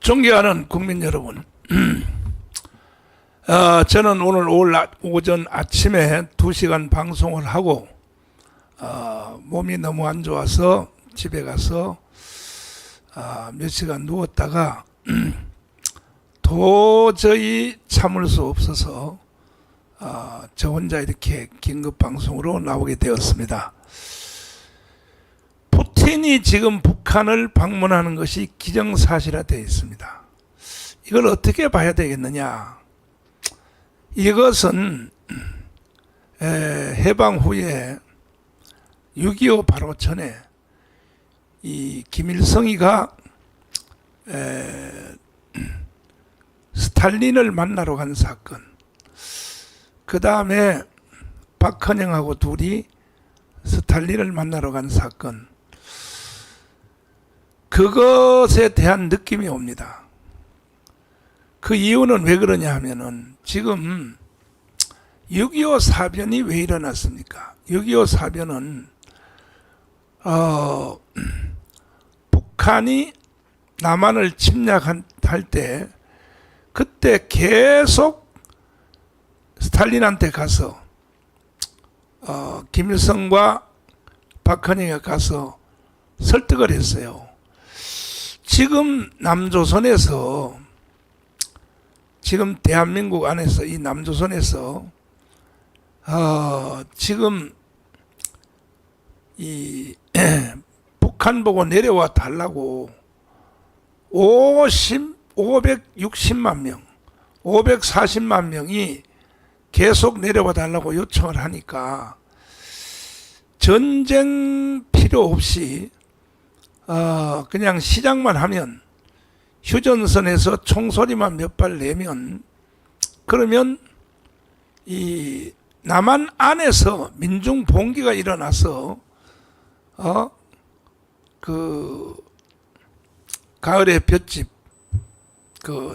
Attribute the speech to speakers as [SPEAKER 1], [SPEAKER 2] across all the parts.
[SPEAKER 1] 존경하는 국민 여러분, 저는 오늘 오전 아침에 2시간 방송을 하고 몸이 너무 안 좋아서 집에 가서 몇 시간 누웠다가 도저히 참을 수 없어서 저 혼자 이렇게 긴급 방송으로 나오게 되었습니다. 푸틴이 지금 북한을 방문하는 것이 기정사실화되어 있습니다. 이걸 어떻게 봐야 되겠느냐? 이것은 해방 후에 6.25 바로 전에 이 김일성이가 스탈린을 만나러 간 사건, 그 다음에 박헌영하고 둘이 스탈린을 만나러 간 사건, 그것에 대한 느낌이 옵니다. 그 이유는 왜 그러냐 하면은 지금 6.25 사변이 왜 일어났습니까? 6.25 사변은 북한이 남한을 침략할 때 그때 계속 스탈린한테 가서 김일성과 박헌영이 가서 설득을 했어요. 지금 남조선에서, 지금 대한민국 안에서, 이 남조선에서 지금 이 북한 보고 내려와 달라고 560만 명, 540만 명이 계속 내려와 달라고 요청을 하니까 전쟁 필요 없이 그냥 시작만 하면, 휴전선에서 총소리만 몇 발 내면, 그러면 이 남한 안에서 민중 봉기가 일어나서 그 가을에 볏짚 그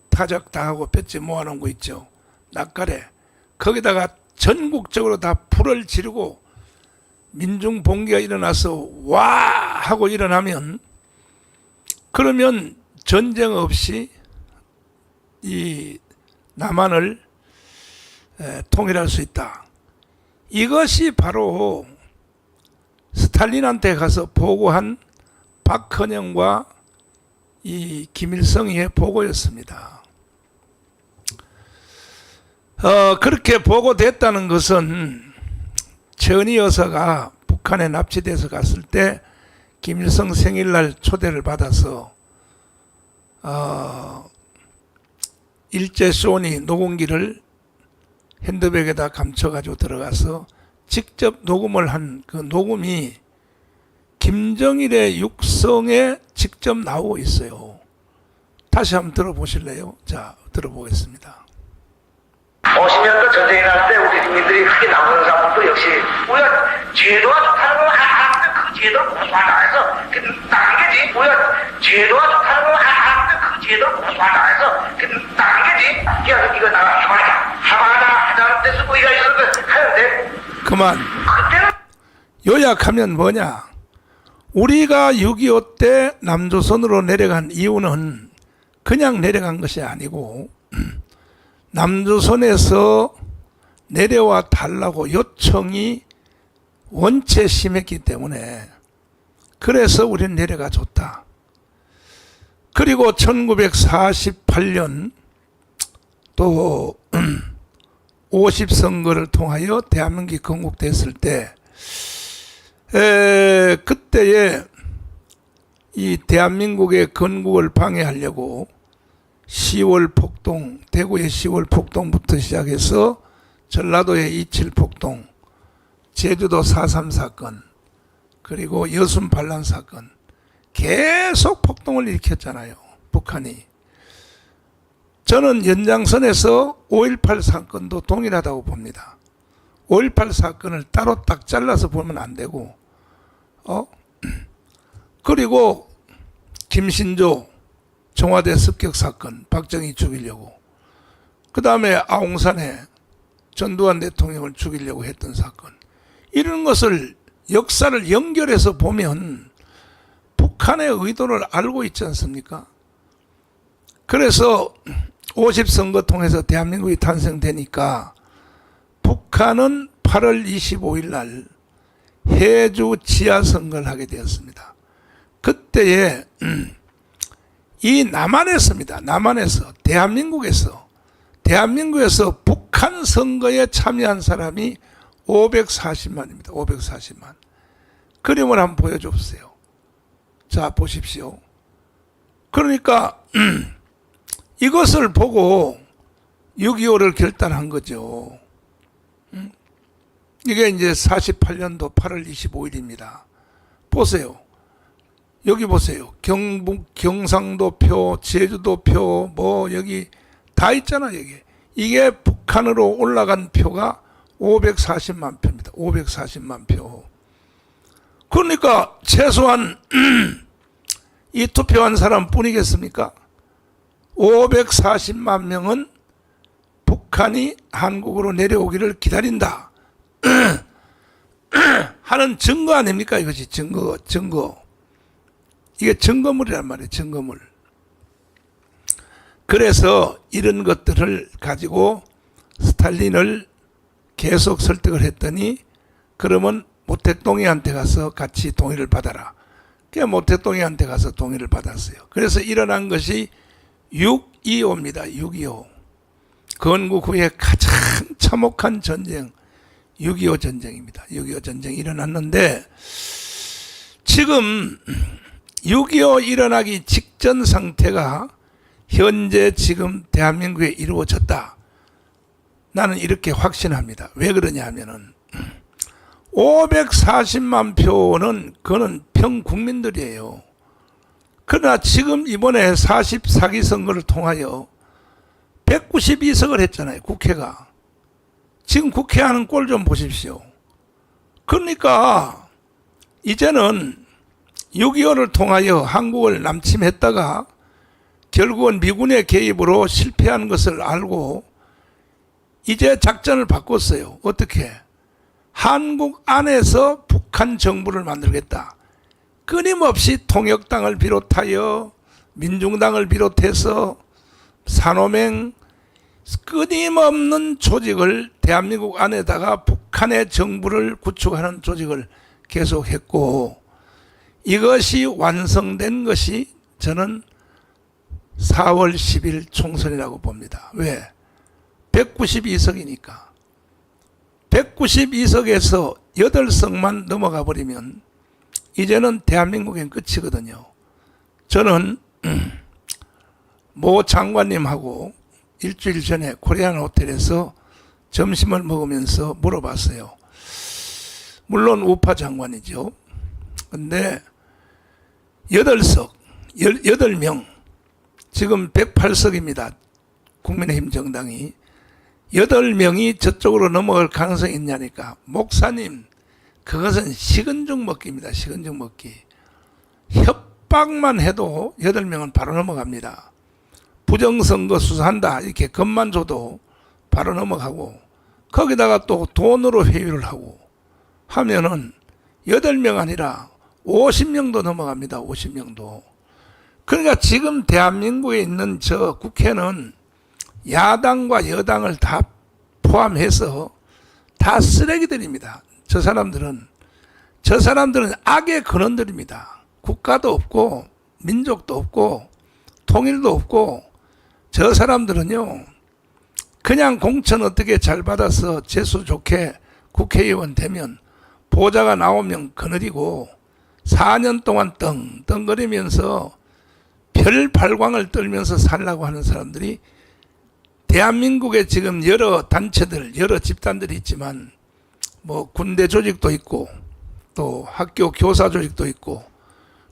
[SPEAKER 1] 타작 다 하고 볏짚 모아놓은 거 있죠, 낯가래, 거기다가 전국적으로 다 불을 지르고 민중 봉기가 일어나서 와 하고 일어나면, 그러면 전쟁 없이 이 남한을 통일할 수 있다. 이것이 바로 스탈린한테 가서 보고한 박헌영과 이 김일성의 보고였습니다. 그렇게 보고됐다는 것은 전희 여사가 북한에 납치돼서 갔을 때 김일성 생일날 초대를 받아서 일제 소니 녹음기를 핸드백에다 감춰가지고 들어가서 직접 녹음을 한 그 녹음이 김정일의 육성에 직접 나오고 있어요. 다시 한번 들어보실래요? 자, 들어보겠습니다.
[SPEAKER 2] 50년도 전쟁이 날 때 우리 국민들이 크게 남은 사람도 역시 우리가 제도가 좋다는 걸 알았는데 그 제도를 고수하자 해서 나간 게지. 우리가 제도가 좋다는 걸 알았는데 그 제도를 고수하자 해서 나간 게지. 그래서 이거 나가 하자는 데서 우리가 있었는데 하는데
[SPEAKER 1] 그만.
[SPEAKER 2] 그때는
[SPEAKER 1] 요약하면 뭐냐? 우리가 6.25 때 남조선으로 내려간 이유는 그냥 내려간 것이 아니고 남조선에서 내려와 달라고 요청이 원체 심했기 때문에, 그래서 우리는 내려가 줬다. 그리고 1948년 또 50선거를 통하여 대한민국이 건국됐을 때 그때에 이 대한민국의 건국을 방해하려고 10월 폭동, 대구의 10월 폭동부터 시작해서 전라도의 27 폭동, 제주도 4.3 사건, 그리고 여순 반란 사건, 계속 폭동을 일으켰잖아요, 북한이. 저는 연장선에서 5.18 사건도 동일하다고 봅니다. 5.18 사건을 따로 딱 잘라서 보면 안 되고, 그리고 김신조 청와대 습격 사건, 박정희 죽이려고, 그 다음에 아웅산에 전두환 대통령을 죽이려고 했던 사건, 이런 것을 역사를 연결해서 보면 북한의 의도를 알고 있지 않습니까? 그래서 50선거 통해서 대한민국이 탄생되니까 북한은 8월 25일 날 해주 지하선거를 하게 되었습니다. 그때에 이 남한에서입니다. 남한에서 대한민국에서 북한 선거에 참여한 사람이 540만입니다. 540만. 그림을 한번 보여주세요. 자, 보십시오. 그러니까 이것을 보고 6.25를 결단한 거죠. 이게 이제 48년도 8월 25일입니다. 보세요. 여기 보세요. 경북, 경상도표, 제주도표, 뭐 여기 다 있잖아, 여기. 이게 북한으로 올라간 표가 540만 표입니다. 540만 표. 그러니까 최소한 이 투표한 사람 뿐이겠습니까? 540만 명은 북한이 한국으로 내려오기를 기다린다 하는 증거 아닙니까? 이것이 증거. 이게 증거물이란 말이에요. 증거물. 그래서 이런 것들을 가지고 스탈린을 계속 설득을 했더니, 그러면 모택동이한테 가서 같이 동의를 받아라. 그래서 모택동이한테 가서 동의를 받았어요. 그래서 일어난 것이 6.25입니다. 6.25. 건국 후에 가장 참혹한 전쟁, 6.25 전쟁입니다. 6.25 전쟁이 일어났는데, 지금 6.25 일어나기 직전 상태가 현재 지금 대한민국에 이루어졌다. 나는 이렇게 확신합니다. 왜 그러냐 하면은 540만 표는 그거는 평국민들이에요. 그러나 지금 이번에 44기 선거를 통하여 192석을 했잖아요. 국회가. 지금 국회 하는 꼴 좀 보십시오. 그러니까 이제는 6.25를 통하여 한국을 남침했다가 결국은 미군의 개입으로 실패한 것을 알고 이제 작전을 바꿨어요. 어떻게? 한국 안에서 북한 정부를 만들겠다. 끊임없이 통역당을 비롯하여 민중당을 비롯해서 산호맹 끊임없는 조직을 대한민국 안에다가 북한의 정부를 구축하는 조직을 계속했고, 이것이 완성된 것이 저는 4월 10일 총선이라고 봅니다. 왜? 192석이니까. 192석에서 8석만 넘어가 버리면 이제는 대한민국엔 끝이거든요. 저는 모 장관님하고 일주일 전에 코리안 호텔에서 점심을 먹으면서 물어봤어요. 물론 우파 장관이죠. 근데 8석, 8명, 지금 108석입니다. 국민의힘 정당이. 8명이 저쪽으로 넘어갈 가능성이 있냐니까. 목사님, 그것은 식은 죽 먹기입니다. 식은 죽 먹기. 협박만 해도 8명은 바로 넘어갑니다. 부정선거 수사한다 이렇게 겁만 줘도 바로 넘어가고, 거기다가 또 돈으로 회유를 하고 하면은 8명 아니라 50명도 넘어갑니다. 50명도. 그러니까 지금 대한민국에 있는 저 국회는 야당과 여당을 다 포함해서 다 쓰레기들입니다. 저 사람들은 악의 근원들입니다. 국가도 없고 민족도 없고 통일도 없고, 저 사람들은요 그냥 공천 어떻게 잘 받아서 재수 좋게 국회의원 되면 보좌가 나오면 그늘이고 4년 동안 떵떵거리면서 별 발광을 떨면서 살라고 하는 사람들이 대한민국에 지금 여러 단체들, 여러 집단들이 있지만, 뭐 군대 조직도 있고 또 학교 교사 조직도 있고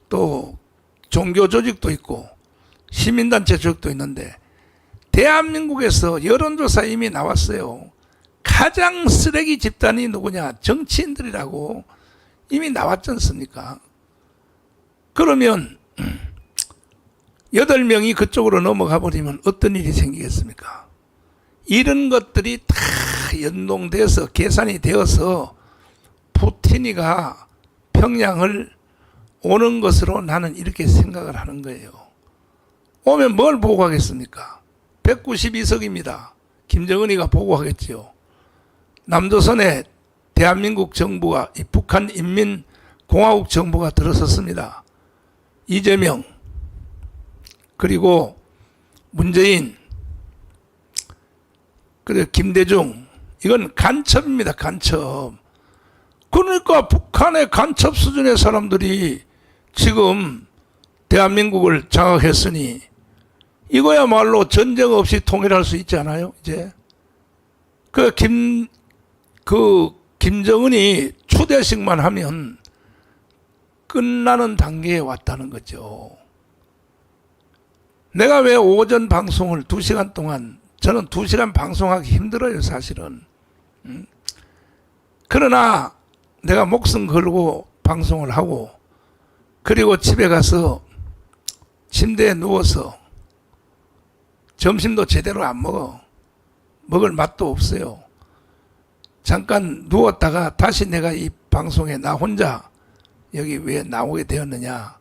[SPEAKER 1] 또 종교 조직도 있고 시민단체 조직도 있는데, 대한민국에서 여론조사 이미 나왔어요. 가장 쓰레기 집단이 누구냐? 정치인들이라고 이미 나왔지 않습니까? 그러면 8명이 그쪽으로 넘어가 버리면 어떤 일이 생기겠습니까? 이런 것들이 다 연동돼서 계산이 되어서 푸틴이가 평양을 오는 것으로 나는 이렇게 생각을 하는 거예요. 오면 뭘 보고하겠습니까? 192석입니다. 김정은이가 보고하겠지요. 남조선에 대한민국 정부가 이 북한 인민공화국 정부가 들어섰습니다. 이재명 그리고 문재인 그리고 김대중 이건 간첩입니다. 간첩. 그러니까 북한의 간첩 수준의 사람들이 지금 대한민국을 장악했으니 이거야말로 전쟁 없이 통일할 수 있지 않아요? 이제 김정은이 추대식만 하면 끝나는 단계에 왔다는 거죠. 내가 왜 오전 방송을 2시간 동안 저는 2시간 방송하기 힘들어요, 사실은. 그러나 내가 목숨 걸고 방송을 하고 그리고 집에 가서 침대에 누워서 점심도 제대로 안 먹어. 먹을 맛도 없어요. 잠깐 누웠다가 다시 내가 이 방송에 나 혼자 여기 왜 나오게 되었느냐.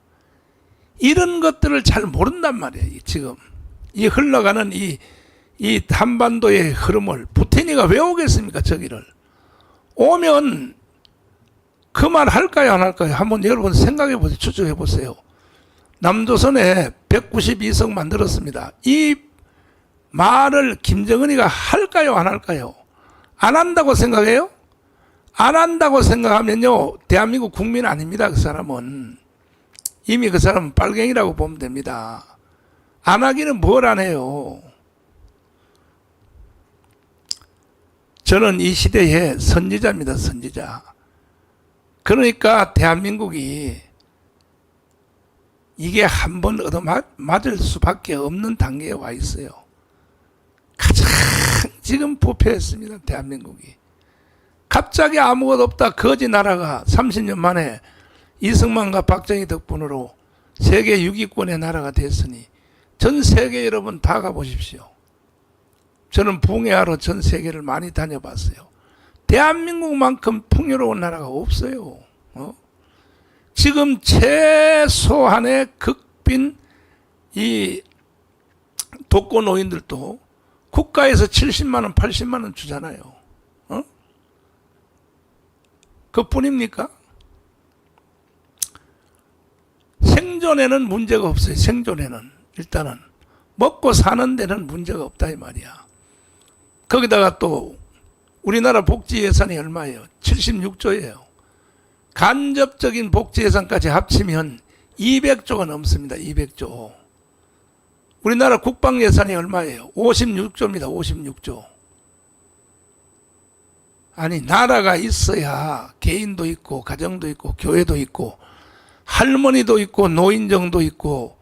[SPEAKER 1] 이런 것들을 잘 모른단 말이에요. 지금 이 흘러가는 이 한반도의 흐름을 푸틴이가 왜 오겠습니까? 저기를 오면 그 말 할까요 안 할까요? 한번 여러분 생각해 보세요. 추측해 보세요. 남조선에 192석 만들었습니다. 이 말을 김정은이가 할까요 안 할까요? 안 한다고 생각해요? 안 한다고 생각하면요 대한민국 국민 아닙니다. 그 사람은 이미 그 사람은 빨갱이라고 보면 됩니다. 안 하기는 뭘 안 해요. 저는 이 시대의 선지자입니다. 선지자. 그러니까 대한민국이 이게 한 번 얻어맞을 수밖에 없는 단계에 와 있어요. 가장 지금 부패했습니다. 대한민국이. 갑자기 아무것도 없다 거지 나라가 30년 만에 이승만과 박정희 덕분으로 세계 6위권의 나라가 됐으니 전 세계 여러분 다 가보십시오. 저는 붕해하러 전 세계를 많이 다녀봤어요. 대한민국만큼 풍요로운 나라가 없어요. 지금 최소한의 극빈 이 독거노인들도 국가에서 70만원 80만원 주잖아요. 그뿐입니까? 생존에는 문제가 없어요. 생존에는 일단은 먹고 사는 데는 문제가 없다 이 말이야. 거기다가 또 우리나라 복지 예산이 얼마예요? 76조예요. 간접적인 복지 예산까지 합치면 200조가 넘습니다. 200조. 우리나라 국방 예산이 얼마예요? 56조입니다. 56조. 아니 나라가 있어야 개인도 있고 가정도 있고 교회도 있고 할머니도 있고 노인정도 있고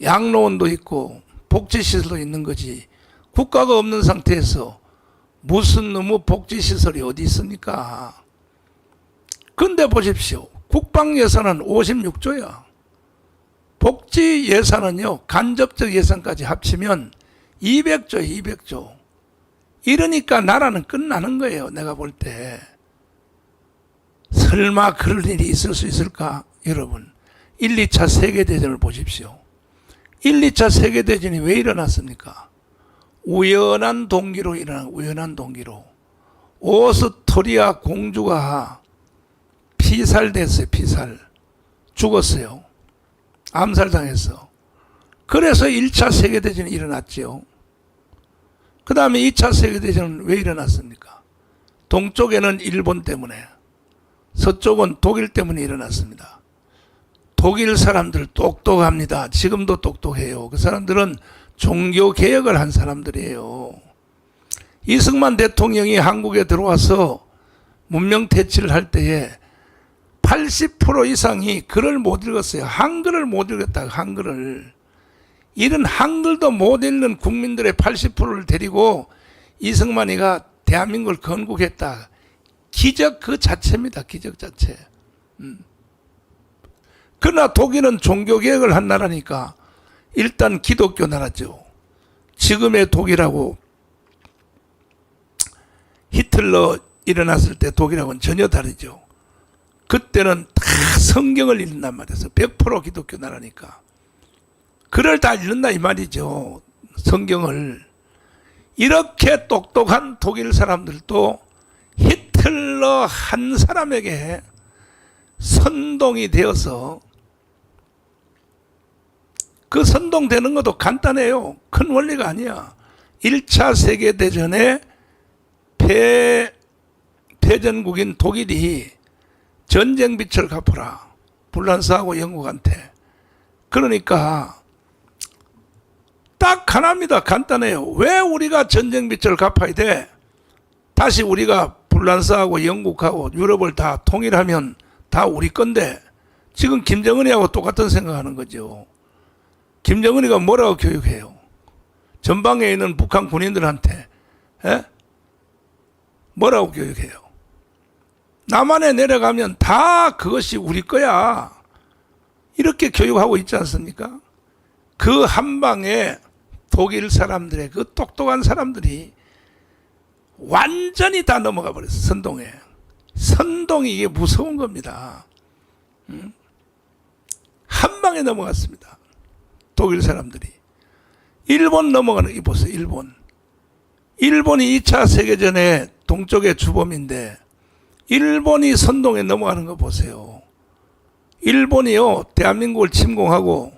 [SPEAKER 1] 양로원도 있고 복지시설도 있는 거지. 국가가 없는 상태에서 무슨 놈의 복지시설이 어디 있습니까? 근데 보십시오. 국방 예산은 56조야. 복지 예산은요 간접적 예산까지 합치면 200조 200조. 이러니까 나라는 끝나는 거예요. 내가 볼 때. 설마 그럴 일이 있을 수 있을까? 여러분 1, 2차 세계대전을 보십시오. 1, 2차 세계대전이 왜 일어났습니까? 우연한 동기로 일어난 우연한 동기로 오스트리아 공주가 피살됐어요. 피살 죽었어요. 암살당했어. 그래서 1차 세계대전이 일어났죠. 그 다음에 2차 세계대전은 왜 일어났습니까? 동쪽에는 일본 때문에 서쪽은 독일 때문에 일어났습니다. 독일 사람들 똑똑합니다. 지금도 똑똑해요. 그 사람들은 종교개혁을 한 사람들이에요. 이승만 대통령이 한국에 들어와서 문명태치를 할 때에 80% 이상이 글을 못 읽었어요. 한글을 못 읽었다. 한글을. 이런 한글도 못 읽는 국민들의 80%를 데리고 이승만이가 대한민국을 건국했다. 기적 그 자체입니다. 기적 자체. 그러나 독일은 종교개혁을 한 나라니까 일단 기독교 나라죠. 지금의 독일하고 히틀러 일어났을 때 독일하고는 전혀 다르죠. 그때는 다 성경을 읽는단 말이에요. 100% 기독교 나라니까. 글을 다 읽는다 이 말이죠. 성경을. 이렇게 똑똑한 독일 사람들도 히틀러 한 사람에게 선동이 되어서, 그 선동되는 것도 간단해요. 큰 원리가 아니야. 1차 세계대전에 패전국인 독일이 전쟁 빚을 갚아라. 불란서하고 영국한테. 그러니까 딱 하나입니다. 간단해요. 왜 우리가 전쟁 빚을 갚아야 돼? 다시 우리가 불란서하고 영국하고 유럽을 다 통일하면 다 우리 건데, 지금 김정은이하고 똑같은 생각하는 거죠. 김정은이가 뭐라고 교육해요? 전방에 있는 북한 군인들한테 뭐라고 교육해요? 남한에 내려가면 다 그것이 우리 거야. 이렇게 교육하고 있지 않습니까? 그 한방에 독일 사람들의, 그 똑똑한 사람들이 완전히 다 넘어가 버렸어. 선동에. 선동이 이게 무서운 겁니다. 한방에 넘어갔습니다. 독일 사람들이. 일본 넘어가는 거 보세요. 일본이 2차 세계전에 동쪽의 주범인데 일본이 선동에 넘어가는 거 보세요. 일본이요, 대한민국을 침공하고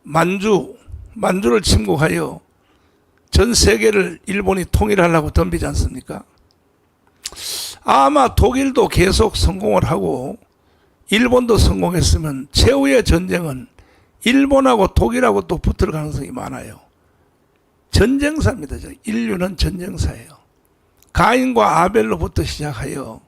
[SPEAKER 1] 만주를 침공하여 전 세계를 일본이 통일하려고 덤비지 않습니까? 아마 독일도 계속 성공을 하고 일본도 성공했으면 최후의 전쟁은 일본하고 독일하고 또 붙을 가능성이 많아요. 전쟁사입니다. 인류는 전쟁사예요. 가인과 아벨로부터 시작하여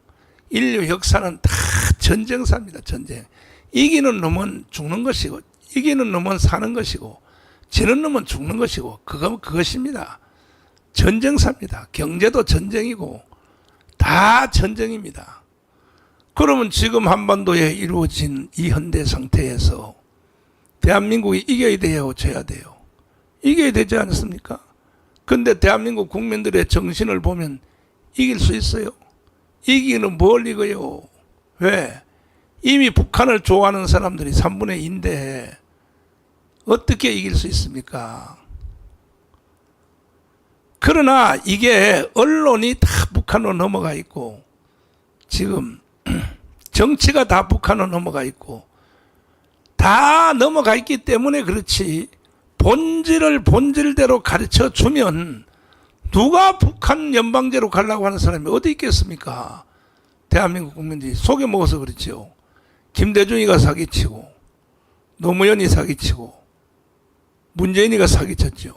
[SPEAKER 1] 인류 역사는 다 전쟁사입니다. 전쟁. 이기는 놈은 죽는 것이고, 이기는 놈은 사는 것이고, 지는 놈은 죽는 것이고, 그것입니다. 전쟁사입니다. 경제도 전쟁이고 다 전쟁입니다. 그러면 지금 한반도에 이루어진 이 현대 상태에서 대한민국이 이겨야 돼요, 져야 돼요? 이겨야 되지 않습니까? 근데 대한민국 국민들의 정신을 보면 이길 수 있어요? 이기는 뭘 이겨요? 왜? 이미 북한을 좋아하는 사람들이 3분의 2인데 어떻게 이길 수 있습니까? 그러나 이게 언론이 다 북한으로 넘어가 있고, 지금 정치가 다 북한으로 넘어가 있고, 다 넘어가 있기 때문에 그렇지, 본질을 본질대로 가르쳐 주면 누가 북한 연방제로 가려고 하는 사람이 어디 있겠습니까? 대한민국 국민들이 속여 먹어서 그렇죠. 김대중이가 사기치고, 노무현이 사기치고, 문재인이가 사기쳤죠.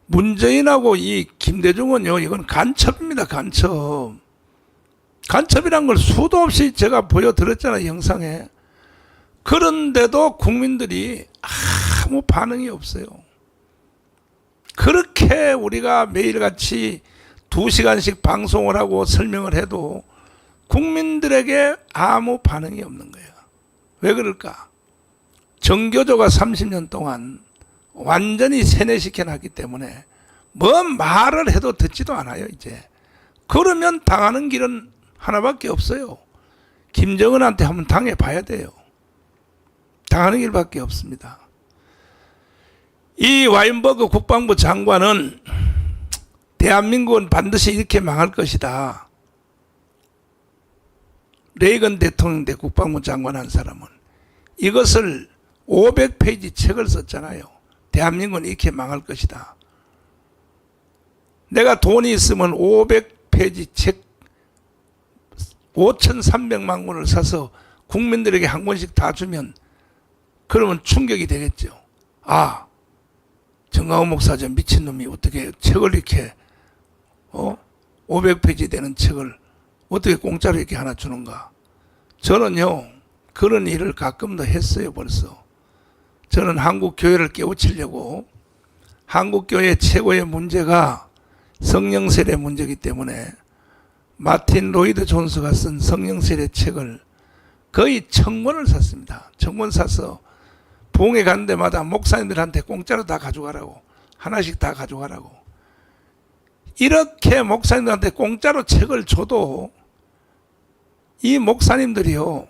[SPEAKER 1] 문재인하고 이 김대중은요, 이건 간첩입니다. 간첩. 간첩이란 걸 수도 없이 제가 보여드렸잖아요, 영상에. 그런데도 국민들이 아무 반응이 없어요. 그렇게 우리가 매일같이 2시간씩 방송을 하고 설명을 해도 국민들에게 아무 반응이 없는 거예요. 왜 그럴까? 정교조가 30년 동안 완전히 세뇌시켜놨기 때문에 뭔 말을 해도 듣지도 않아요, 이제. 그러면 당하는 길은 하나밖에 없어요. 김정은한테 한번 당해봐야 돼요. 당하는 길밖에 없습니다. 이 와인버그 국방부 장관은 대한민국은 반드시 이렇게 망할 것이다. 레이건 대통령 때 국방부 장관 한 사람은 이것을 500페이지 책을 썼잖아요. 대한민국은 이렇게 망할 것이다. 내가 돈이 있으면 500페이지 책 5,300만 권을 사서 국민들에게 한 권씩 다 주면 그러면 충격이 되겠죠. 아, 정강훈 목사 저 미친놈이 어떻게 책을 이렇게 500페이지 되는 책을 어떻게 공짜로 이렇게 하나 주는가. 저는요 그런 일을 가끔 더 했어요. 벌써 저는 한국 교회를 깨우치려고, 한국 교회 최고의 문제가 성령세례 문제이기 때문에 마틴 로이드 존스가 쓴 성령세례 책을 거의 1000권을 샀습니다. 1000권 사서 부흥회 가는 데마다 목사님들한테 공짜로 다 가져가라고, 하나씩 다 가져가라고. 이렇게 목사님들한테 공짜로 책을 줘도 이 목사님들이요,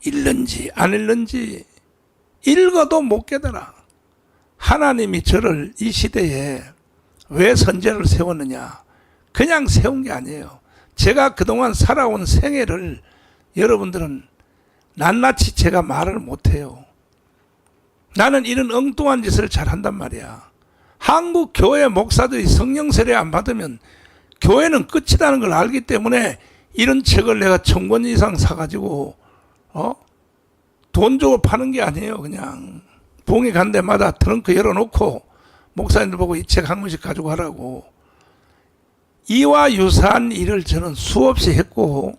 [SPEAKER 1] 읽는지 안 읽는지 읽어도 못 깨달아. 하나님이 저를 이 시대에 왜 선제를 세웠느냐. 그냥 세운 게 아니에요. 제가 그동안 살아온 생애를 여러분들은 낱낱이 제가 말을 못해요. 나는 이런 엉뚱한 짓을 잘한단 말이야. 한국 교회 목사들이 성령 세례 안 받으면 교회는 끝이라는 걸 알기 때문에 이런 책을 내가 1000권 이상 사가지고 돈 주고 파는 게 아니에요. 그냥 봉이 간 데마다 트렁크 열어놓고 목사님들 보고 이 책 한 권씩 가지고 가라고. 이와 유사한 일을 저는 수없이 했고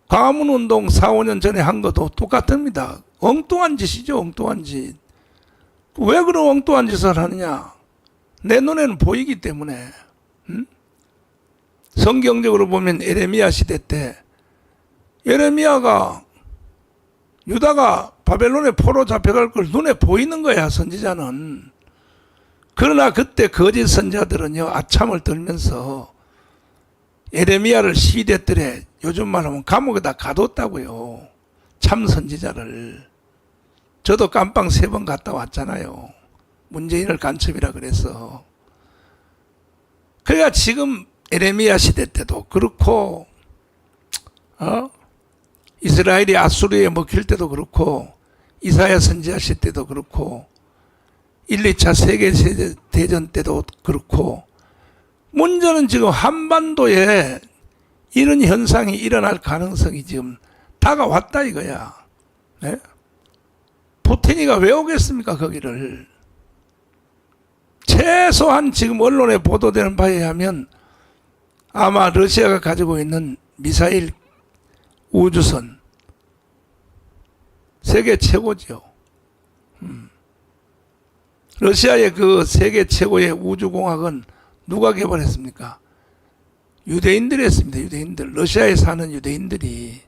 [SPEAKER 1] 광화문운동 4, 5년 전에 한 것도 똑같습니다. 엉뚱한 짓이죠. 엉뚱한 짓. 왜 그런 엉뚱한 짓을 하느냐. 내 눈에는 보이기 때문에. 성경적으로 보면 에레미야 시대 때 에레미야가 유다가 바벨론에 포로 잡혀갈 걸 눈에 보이는 거야. 선지자는. 그러나 그때 거짓 선지자들은요 아참을 떨면서 에레미야를 시대들에 요즘 말하면 감옥에다 가뒀다고요. 참 선지자를. 저도 깜빵 3번 갔다 왔잖아요. 문재인을 간첩이라 그래서. 그러니까 지금 에레미야 시대 때도 그렇고 이스라엘이 아수르에 먹힐 때도 그렇고 이사야 선지자 시대 때도 그렇고 1, 2차 세계대전 때도 그렇고 문제는 지금 한반도에 이런 현상이 일어날 가능성이 지금 다가왔다 이거야. 네? 푸틴이가 왜 오겠습니까 거기를. 최소한 지금 언론에 보도되는 바에 의하면 아마 러시아가 가지고 있는 미사일 우주선 세계 최고죠. 러시아의 그 세계 최고의 우주공학은 누가 개발했습니까? 유대인들이 했습니다. 유대인들. 러시아에 사는 유대인들이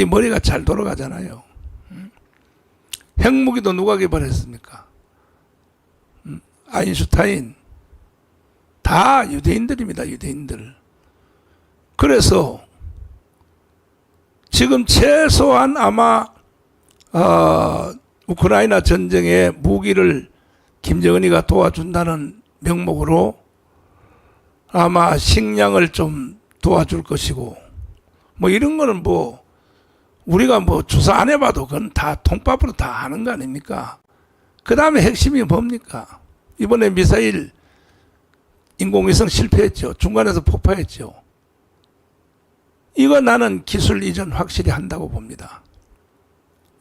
[SPEAKER 1] 머리가 잘 돌아가잖아요. 핵무기도 누가 개발했습니까? 아인슈타인. 다 유대인들입니다. 유대인들. 그래서 지금 최소한 아마 우크라이나 전쟁에 무기를 김정은이가 도와준다는 명목으로 아마 식량을 좀 도와줄 것이고 뭐 이런 거는 뭐 우리가 뭐 조사 안 해봐도 그건 다 통밥으로 다 아는 거 아닙니까? 그 다음에 핵심이 뭡니까? 이번에 미사일 인공위성 실패했죠. 중간에서 폭파했죠. 이거 나는 기술 이전 확실히 한다고 봅니다.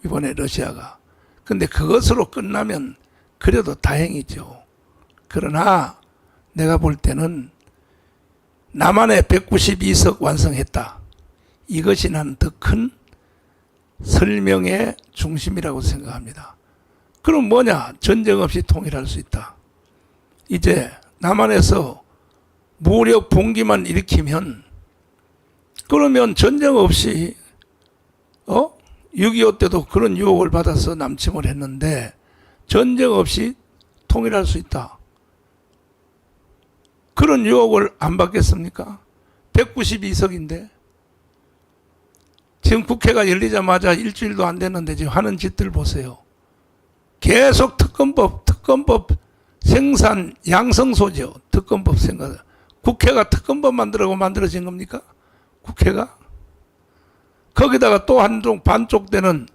[SPEAKER 1] 이번에 러시아가. 근데 그것으로 끝나면 그래도 다행이죠. 그러나 내가 볼 때는 남한에 192석 완성했다. 이것이 난 더 큰 설명의 중심이라고 생각합니다. 그럼 뭐냐? 전쟁 없이 통일할 수 있다. 이제 남한에서 무력 봉기만 일으키면 그러면 전쟁 없이 6.25 때도 그런 유혹을 받아서 남침을 했는데 전쟁 없이 통일할 수 있다. 그런 유혹을 안 받겠습니까? 192석인데 지금 국회가 열리자마자 일주일도 안 됐는데 지금 하는 짓들 보세요. 계속 특검법 생산 양성소죠. 특검법 생각. 국회가 특검법 만들라고 만들어진 겁니까? 국회가? 거기다가 또 한쪽 반쪽 되는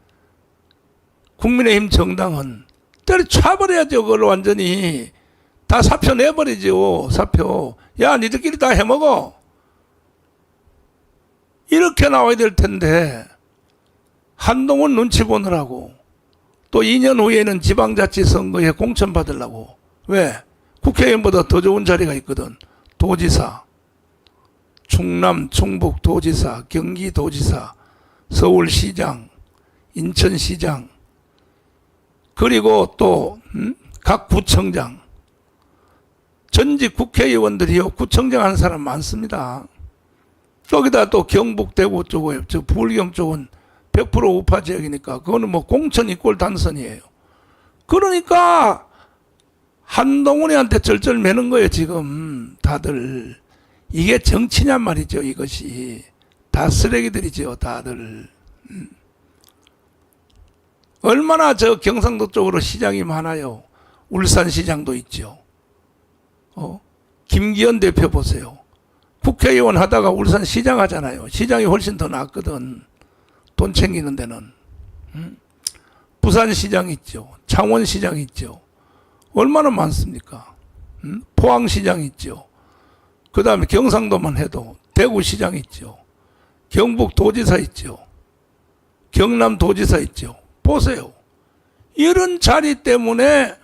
[SPEAKER 1] 국민의힘 정당은 때려쳐버려야죠. 그걸 완전히 다 사표 내버리죠. 사표. 야 니들끼리 다 해먹어. 이렇게 나와야 될 텐데 한동훈 눈치 보느라고 또 2년 후에는 지방자치 선거에 공천 받으려고. 왜? 국회의원보다 더 좋은 자리가 있거든. 도지사, 충남, 충북 도지사, 경기도지사, 서울시장, 인천시장, 그리고 또 각 구청장, 전직 국회의원들이요 구청장 하는 사람 많습니다. 거기다 또 경북 대구 쪽에 저 부울경 쪽은 100% 우파 지역이니까 그거는 뭐 공천 이꼴 단선이에요. 그러니까 한동훈이한테 절절 매는 거예요 지금 다들. 이게 정치냔 말이죠. 이것이 다 쓰레기들이죠 다들. 얼마나 저 경상도 쪽으로 시장이 많아요. 울산시장도 있죠. 김기현 대표 보세요. 국회의원 하다가 울산시장 하잖아요. 시장이 훨씬 더 낫거든. 돈 챙기는 데는. 부산시장 있죠. 창원시장 있죠. 얼마나 많습니까? 포항시장 있죠. 그 다음에 경상도만 해도 대구시장 있죠. 경북도지사 있죠. 경남도지사 있죠. 보세요. 이런 자리 때문에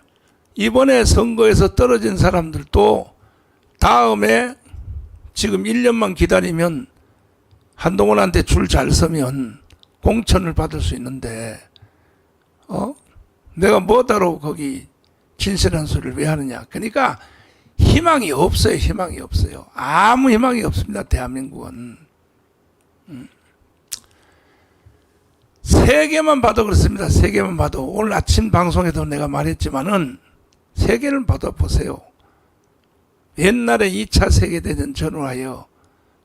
[SPEAKER 1] 이번에 선거에서 떨어진 사람들도 다음에 지금 1년만 기다리면 한동훈한테 줄 잘 서면 공천을 받을 수 있는데 내가 뭐다로 거기 진실한 소리를 왜 하느냐. 그러니까 희망이 없어요. 희망이 없어요. 아무 희망이 없습니다. 대한민국은. 세계만 봐도 그렇습니다. 세계만 봐도. 오늘 아침 방송에도 내가 말했지만은 세계를 봐도 보세요. 옛날에 2차 세계대전 전후하여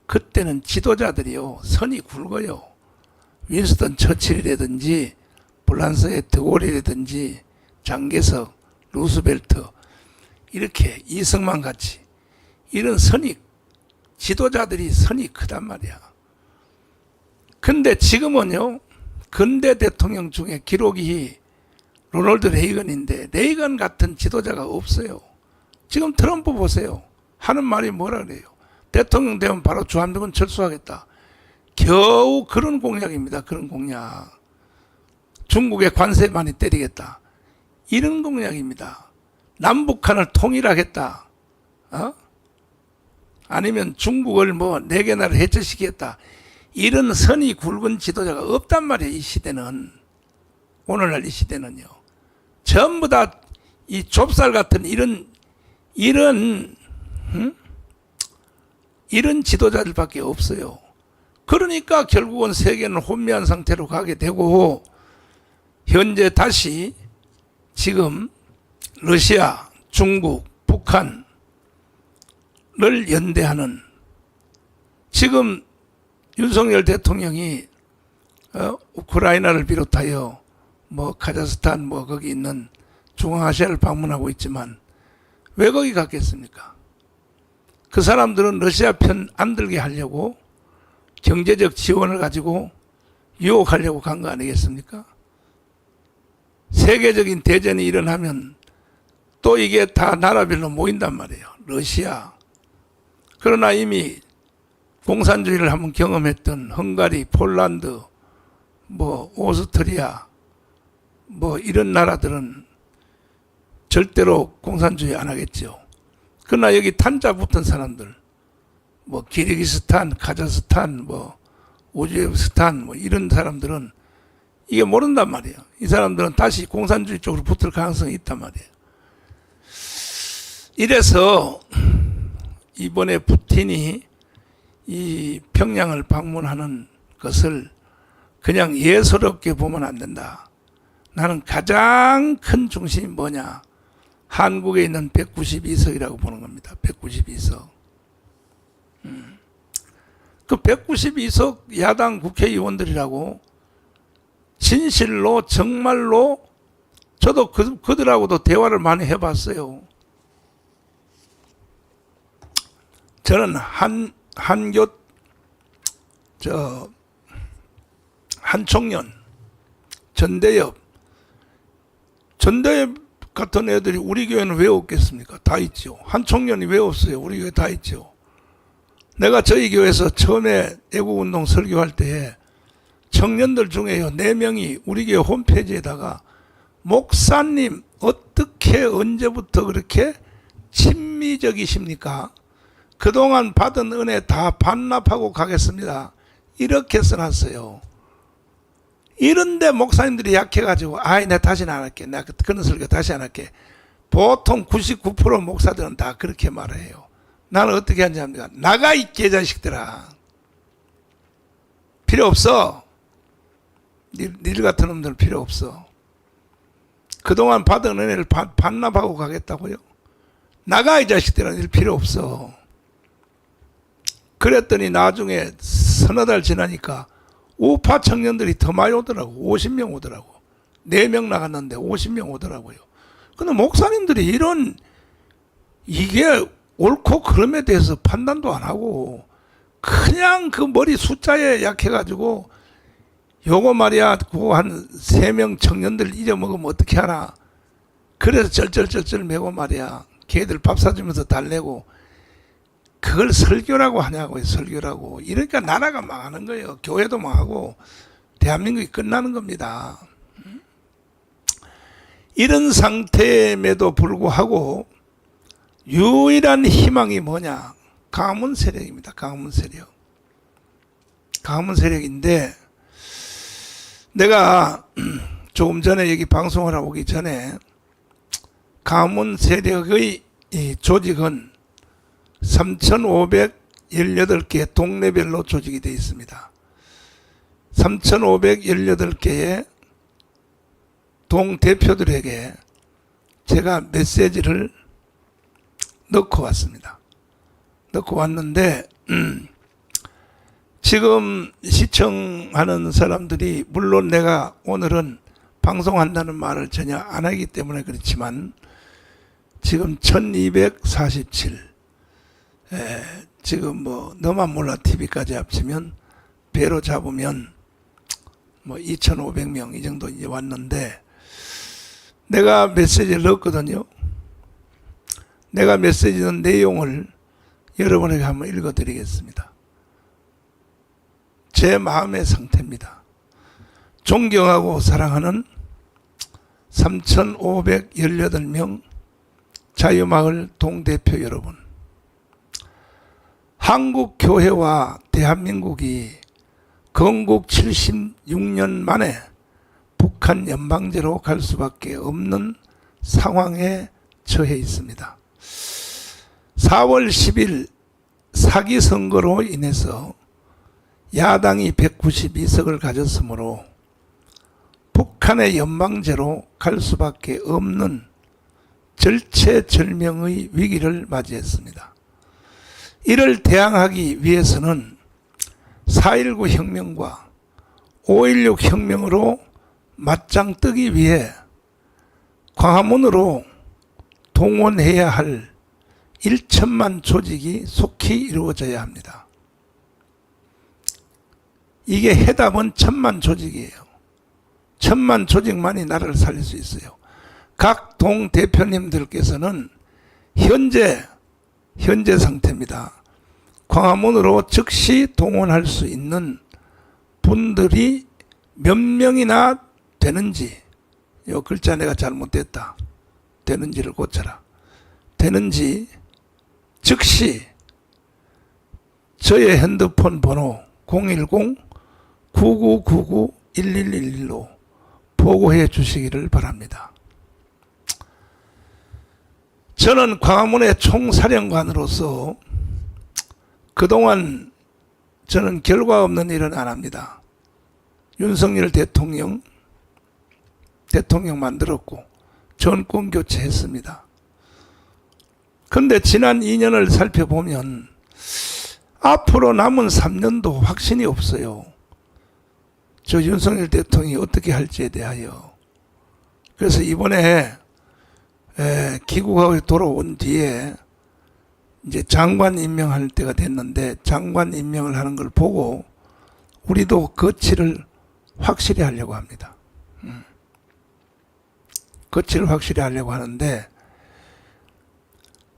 [SPEAKER 1] 그때는 지도자들이요 선이 굵어요. 윈스턴 처칠이라든지 프랑스의 드골이라든지 장개석, 루스벨트 이렇게 이승만 같이 이런 선이 지도자들이 선이 크단 말이야. 근데 지금은요 근대 대통령 중에 기록이 로널드 레이건인데 레이건 같은 지도자가 없어요. 지금 트럼프 보세요. 하는 말이 뭐라 그래요. 대통령 되면 바로 주한미군 철수하겠다. 겨우 그런 공약입니다. 그런 공약. 중국에 관세 많이 때리겠다. 이런 공약입니다. 남북한을 통일하겠다. 아니면 중국을 뭐 4개 나라를 해체시키겠다. 이런 선이 굵은 지도자가 없단 말이에요. 이 시대는. 오늘날 이 시대는요. 전부 다 이 좁쌀 같은 이런 지도자들밖에 없어요. 그러니까 결국은 세계는 혼미한 상태로 가게 되고 현재 다시 지금 러시아, 중국, 북한을 연대하는 지금 윤석열 대통령이 우크라이나를 비롯하여 뭐 카자흐스탄 뭐 거기 있는 중앙아시아를 방문하고 있지만 왜 거기 갔겠습니까? 그 사람들은 러시아 편 안 들게 하려고 경제적 지원을 가지고 유혹하려고 간 거 아니겠습니까? 세계적인 대전이 일어나면 또 이게 다 나라별로 모인단 말이에요. 러시아. 그러나 이미 공산주의를 한번 경험했던 헝가리, 폴란드, 뭐 오스트리아, 뭐 이런 나라들은 절대로 공산주의 안 하겠죠. 그러나 여기 탄자 붙은 사람들, 뭐 키르기스탄, 카자흐스탄, 뭐 우즈베키스탄, 뭐 이런 사람들은 이게 모른단 말이에요. 이 사람들은 다시 공산주의 쪽으로 붙을 가능성이 있단 말이에요. 이래서 이번에 푸틴이 이 평양을 방문하는 것을 그냥 예사롭게 보면 안 된다. 나는 가장 큰 중심이 뭐냐? 한국에 있는 192석이라고 보는 겁니다. 192석. 그 192석 야당 국회의원들이라고 진실로 정말로 저도 그들하고도 대화를 많이 해봤어요. 저는 한총련, 전대엽 같은 애들이 우리 교회는 왜 없겠습니까? 다 있죠. 한총련이 왜 없어요? 우리 교회 다 있죠. 내가 저희 교회에서 처음에 애국운동 설교할 때에 청년들 중에요 4명이 우리 교회 홈페이지에다가 목사님 어떻게 언제부터 그렇게 친미적이십니까? 그동안 받은 은혜 다 반납하고 가겠습니다. 이렇게 써놨어요. 이런데 목사님들이 약해가지고 내가 다시는 안 할게. 내가 그런 설교 다시 안 할게. 보통 99% 목사들은 다 그렇게 말해요. 나는 어떻게 하는지 합니까? 나가 이 개자식들아. 필요 없어. 닐 같은 놈들은 필요 없어. 그동안 받은 은혜를 반납하고 가겠다고요? 나가 이 자식들아. 닐 필요 없어. 그랬더니 나중에 서너 달 지나니까 우파 청년들이 더 많이 오더라고. 50명 오더라고. 4명 나갔는데 50명 오더라고요. 근데 목사님들이 이게 옳고 그름에 대해서 판단도 안 하고 그냥 그 머리 숫자에 약해가지고 요거 말이야 그거 한 3명 청년들 잊어먹으면 어떻게 하나, 그래서 쩔쩔쩔쩔 매고 말이야 걔들 밥 사주면서 달래고 그걸 설교라고 하냐고요. 설교라고. 이러니까 나라가 망하는 거예요. 교회도 망하고 대한민국이 끝나는 겁니다. 이런 상태임에도 불구하고 유일한 희망이 뭐냐? 가문 세력입니다. 가문 세력. 가문 세력인데 내가 조금 전에 여기 방송을 하고 오기 전에 가문 세력의 이 조직은 3,518개 동네별로 조직이 되어 있습니다. 3,518개의 동대표들에게 제가 메시지를 넣고 왔습니다. 넣고 왔는데 지금 시청하는 사람들이 물론 내가 오늘은 방송한다는 말을 전혀 안 하기 때문에 그렇지만 지금 1247 지금 뭐 너만 몰라 TV까지 합치면 배로 잡으면 뭐 2,500명 이 정도 이제 왔는데 내가 메시지를 넣었거든요. 내가 메시지 넣은 내용을 여러분에게 한번 읽어드리겠습니다. 제 마음의 상태입니다. 존경하고 사랑하는 3,518명 자유마을 동대표 여러분, 한국교회와 대한민국이 건국 76년 만에 북한 연방제로 갈 수밖에 없는 상황에 처해 있습니다. 4월 10일 사기 선거로 인해서 야당이 192석을 가졌으므로 북한의 연방제로 갈 수밖에 없는 절체절명의 위기를 맞이했습니다. 이를 대항하기 위해서는 4.19 혁명과 5.16 혁명으로 맞짱 뜨기 위해 광화문으로 동원해야 할 1천만 조직이 속히 이루어져야 합니다. 이게 해답은 1,000만 조직이에요. 1,000만 조직만이 나라를 살릴 수 있어요. 각 동대표님들께서는 현재 상태입니다. 광화문으로 즉시 동원할 수 있는 분들이 몇 명이나 되는지, 요 글자 내가 잘못됐다. 되는지를 고쳐라. 되는지 즉시 저의 핸드폰 번호 010-9999-1111로 보고해 주시기를 바랍니다. 저는 광화문의 총사령관으로서 그동안 저는 결과 없는 일은 안 합니다. 윤석열 대통령 만들었고 정권 교체했습니다. 그런데 지난 2년을 살펴보면 앞으로 남은 3년도 확신이 없어요. 저 윤석열 대통령이 어떻게 할지에 대하여. 그래서 이번에 귀국하고 돌아온 뒤에 이제 장관 임명할 때가 됐는데 장관 임명을 하는 걸 보고 우리도 거취를 확실히 하려고 합니다. 거취를 확실히 하려고 하는데,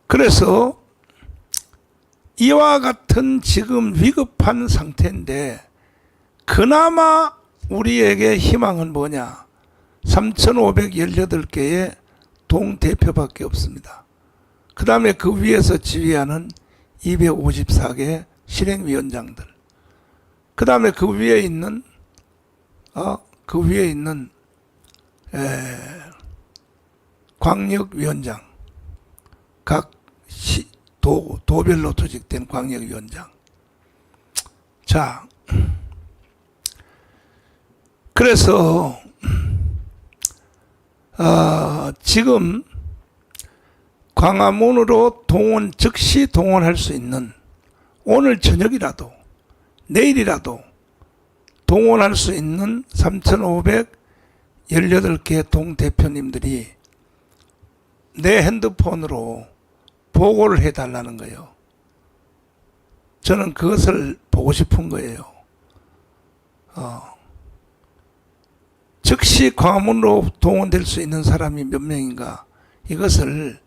[SPEAKER 1] 그래서 이와 같은 지금 위급한 상태인데 그나마 우리에게 희망은 뭐냐? 3,518개의 동대표밖에 없습니다. 그 다음에 그 위에서 지휘하는 254개 실행위원장들, 그 다음에 그 위에 있는 광역위원장, 각 도별로 조직된 광역위원장. 자, 그래서 지금 광화문으로 즉시 동원할 수 있는, 오늘 저녁이라도 내일이라도 동원할 수 있는 18개 동 대표님들이 내 핸드폰으로 보고를 해달라는 거예요. 저는 그것을 보고 싶은 거예요. 즉시 광화문으로 동원될 수 있는 사람이 몇 명인가, 이것을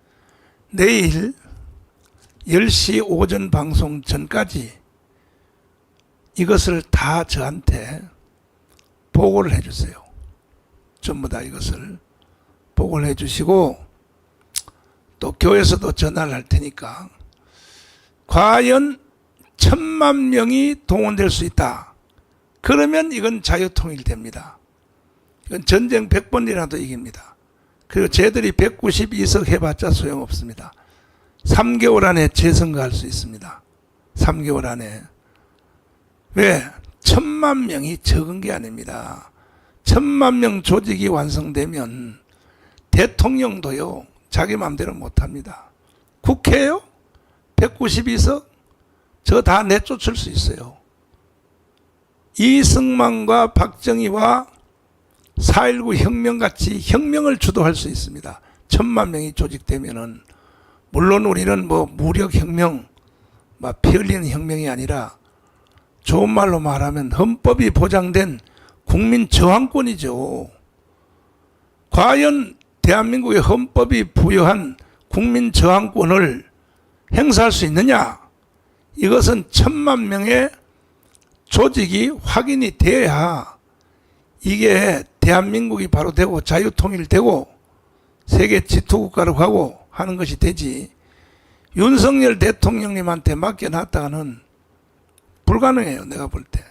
[SPEAKER 1] 내일 10시 오전 방송 전까지 이것을 다 저한테 보고를 해주세요. 전부 다 이것을 보고를 해주시고, 또 교회에서도 전화를 할 테니까, 과연 1000만 명이 동원될 수 있다. 그러면 이건 자유통일됩니다. 이건 전쟁 100번이라도 이깁니다. 그리고 쟤들이 192석 해봤자 소용없습니다. 3개월 안에 재선거할 수 있습니다. 3개월 안에. 왜? 1000만 명이 적은 게 아닙니다. 1000만 명 조직이 완성되면 대통령도요, 자기 마음대로 못합니다. 국회요? 192석? 저 다 내쫓을 수 있어요. 이승만과 박정희와 4.19 혁명같이 혁명을 주도할 수 있습니다. 1000만 명이 조직되면은, 물론 우리는 뭐 무력혁명, 피 흘리는 혁명이 아니라 좋은 말로 말하면 헌법이 보장된 국민 저항권이죠. 과연 대한민국의 헌법이 부여한 국민 저항권을 행사할 수 있느냐? 이것은 1000만 명의 조직이 확인이 돼야 이게 대한민국이 바로 되고 자유통일되고 세계 지도국가로 가고 하는 것이 되지, 윤석열 대통령님한테 맡겨놨다가는 불가능해요. 내가 볼 때.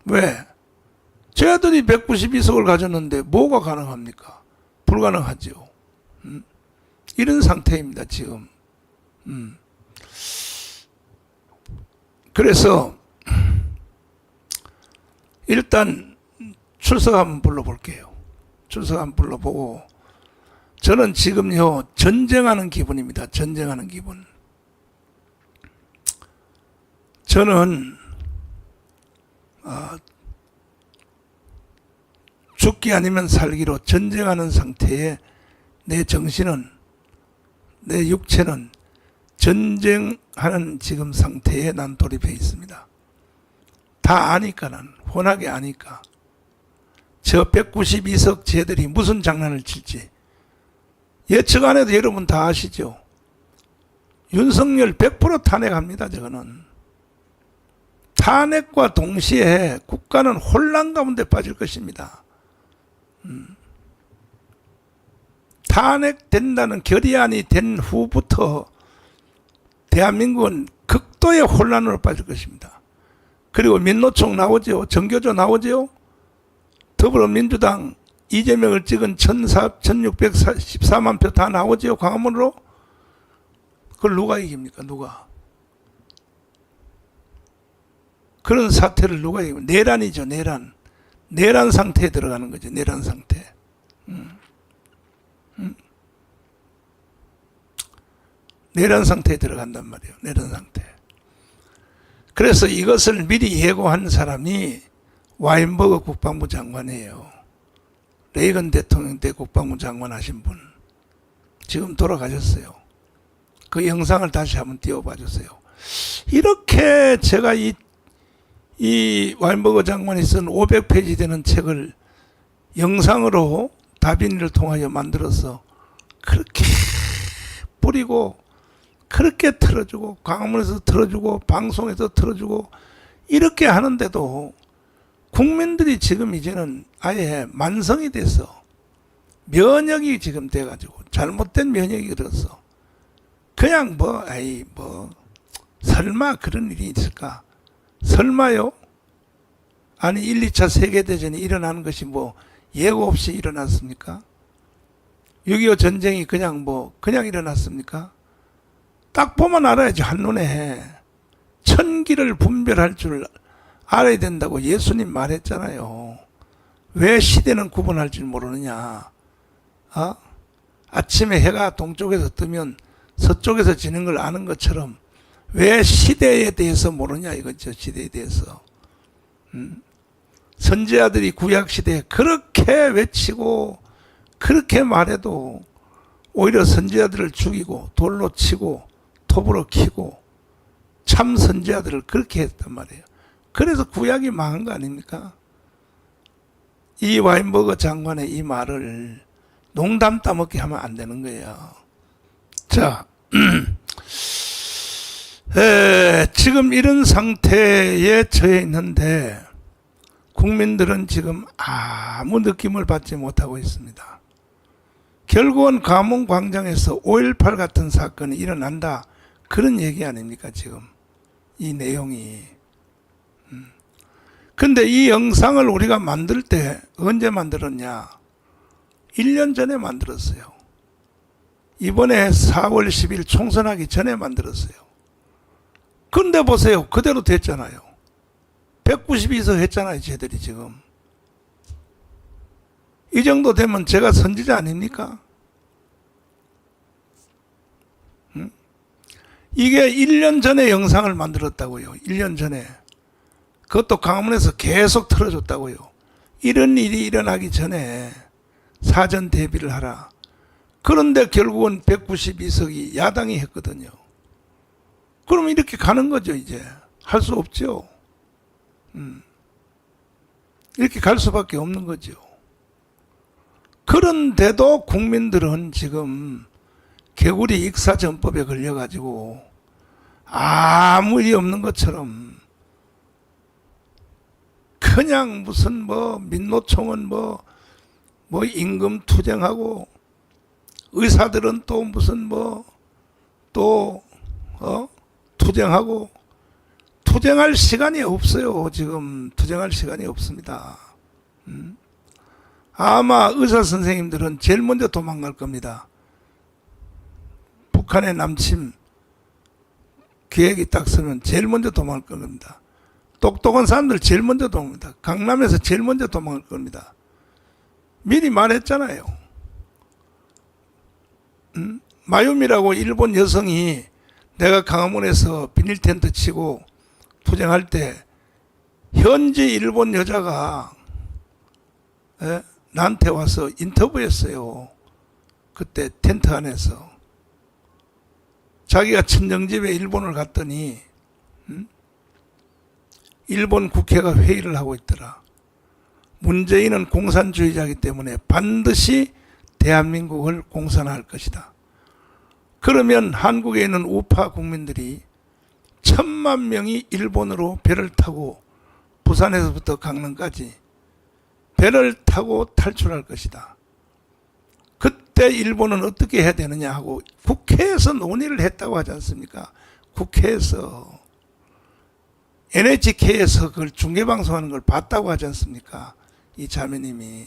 [SPEAKER 1] 왜? 쟤들이 192석을 가졌는데 뭐가 가능합니까? 불가능하죠. 이런 상태입니다, 지금. 그래서 일단 출석 한번 불러볼게요. 출석 한번 불러보고, 저는 지금요 전쟁하는 기분입니다. 전쟁하는 기분. 저는 죽기 아니면 살기로 전쟁하는 상태에 내 정신은, 내 육체는 전쟁하는 지금 상태에 난 돌입해 있습니다. 다 아니까, 난 훤하게 아니까. 저 192석 쟤들이 무슨 장난을 칠지 예측 안 해도 여러분 다 아시죠. 윤석열 100% 탄핵합니다. 저거는 탄핵과 동시에 국가는 혼란 가운데 빠질 것입니다. 탄핵된다는 결의안이 된 후부터 대한민국은 극도의 혼란으로 빠질 것입니다. 그리고 민노총 나오죠. 정교조 나오죠. 더불어민주당 이재명을 찍은 1614만 표 다 나오죠. 광화문으로. 그걸 누가 이깁니까? 누가? 그런 사태를 누가 이깁니까? 내란이죠. 내란. 내란 상태에 들어가는 거죠. 내란 상태. 내란 상태에 들어간단 말이에요. 내란 상태. 그래서 이것을 미리 예고한 사람이 와인버거 국방부 장관이에요. 레이건 대통령 때 국방부 장관 하신 분. 지금 돌아가셨어요. 그 영상을 다시 한번 띄워봐 주세요. 이렇게 제가 이 와인버거 장관이 쓴 500페이지 되는 책을 영상으로 다빈이를 통하여 만들어서 그렇게 뿌리고, 그렇게 틀어주고, 광화문에서 틀어주고, 방송에서 틀어주고, 이렇게 하는데도 국민들이 지금 이제는 아예 만성이 돼서 면역이 지금 돼가지고, 잘못된 면역이 들어서 그냥 설마 그런 일이 있을까? 설마요? 아니 1, 2차 세계대전이 일어나는 것이 예고 없이 일어났습니까? 6.25 전쟁이 그냥 일어났습니까? 딱 보면 알아야지. 한눈에 천기를 분별할 줄 알아야 된다고 예수님 말했잖아요. 왜 시대는 구분할 줄 모르느냐? 아침에 해가 동쪽에서 뜨면 서쪽에서 지는 걸 아는 것처럼 왜 시대에 대해서 모르냐 이거죠. 시대에 대해서. 선지자들이 구약시대에 그렇게 외치고 그렇게 말해도 오히려 선지자들을 죽이고 돌로 치고 톱으로 키고 참 선지자들을 그렇게 했단 말이에요. 그래서 구약이 망한 거 아닙니까? 이 와인버거 장관의 이 말을 농담 따먹게 하면 안 되는 거예요. 자, 지금 이런 상태에 처해 있는데 국민들은 지금 아무 느낌을 받지 못하고 있습니다. 결국은 감흥광장에서 5.18 같은 사건이 일어난다, 그런 얘기 아닙니까 지금 이 내용이. 근데 이 영상을 우리가 만들 때 언제 만들었냐? 1년 전에 만들었어요. 이번에 4월 10일 총선하기 전에 만들었어요. 근데 보세요, 그대로 됐잖아요. 192석 했잖아요, 쟤들이 지금. 이 정도 되면 제가 선지자 아닙니까? 이게 1년 전에 영상을 만들었다고요. 1년 전에. 그것도 강화문에서 계속 틀어줬다고요. 이런 일이 일어나기 전에 사전 대비를 하라. 그런데 결국은 192석이 야당이 했거든요. 그러면 이렇게 가는 거죠. 이제 할 수 없죠. 이렇게 갈 수밖에 없는 거죠. 그런데도 국민들은 지금 개구리 익사전법에 걸려가지고 아무 일이 없는 것처럼 그냥 무슨 민노총은 임금 투쟁하고 의사들은 또 무슨 투쟁하고, 투쟁할 시간이 없어요. 지금 투쟁할 시간이 없습니다. 아마 의사 선생님들은 제일 먼저 도망갈 겁니다. 북한의 남침 계획이 딱 서면 제일 먼저 도망갈 겁니다. 똑똑한 사람들 제일 먼저 도망갑니다. 강남에서 제일 먼저 도망갈 겁니다. 미리 말했잖아요. 마유미라고 일본 여성이 내가 강화문에서 비닐 텐트 치고 투쟁할 때 현지 일본 여자가 나한테 와서 인터뷰했어요. 그때 텐트 안에서. 자기가 친정집에 일본을 갔더니 일본 국회가 회의를 하고 있더라. 문재인은 공산주의자이기 때문에 반드시 대한민국을 공산화할 것이다. 그러면 한국에 있는 우파 국민들이 1,000만 명이 일본으로 배를 타고 부산에서부터 강릉까지 배를 타고 탈출할 것이다. 그때 일본은 어떻게 해야 되느냐 하고 국회에서 논의를 했다고 하지 않습니까? 국회에서. NHK에서 그걸 중계방송하는 걸 봤다고 하지 않습니까? 이 자매님이.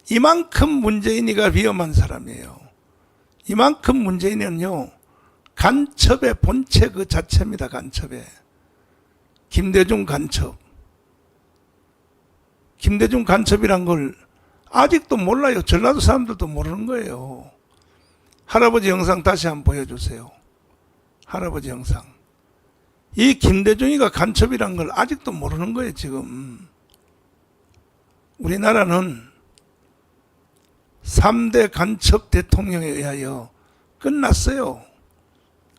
[SPEAKER 1] 이만큼 문재인이가 위험한 사람이에요. 이만큼 문재인은요, 간첩의 본체 그 자체입니다. 간첩의. 김대중 간첩. 김대중 간첩이란 걸 아직도 몰라요. 전라도 사람들도 모르는 거예요. 할아버지 영상 다시 한번 보여주세요. 할아버지 영상. 이 김대중이가 간첩이란 걸 아직도 모르는 거예요. 지금 우리나라는 3대 간첩 대통령에 의하여 끝났어요.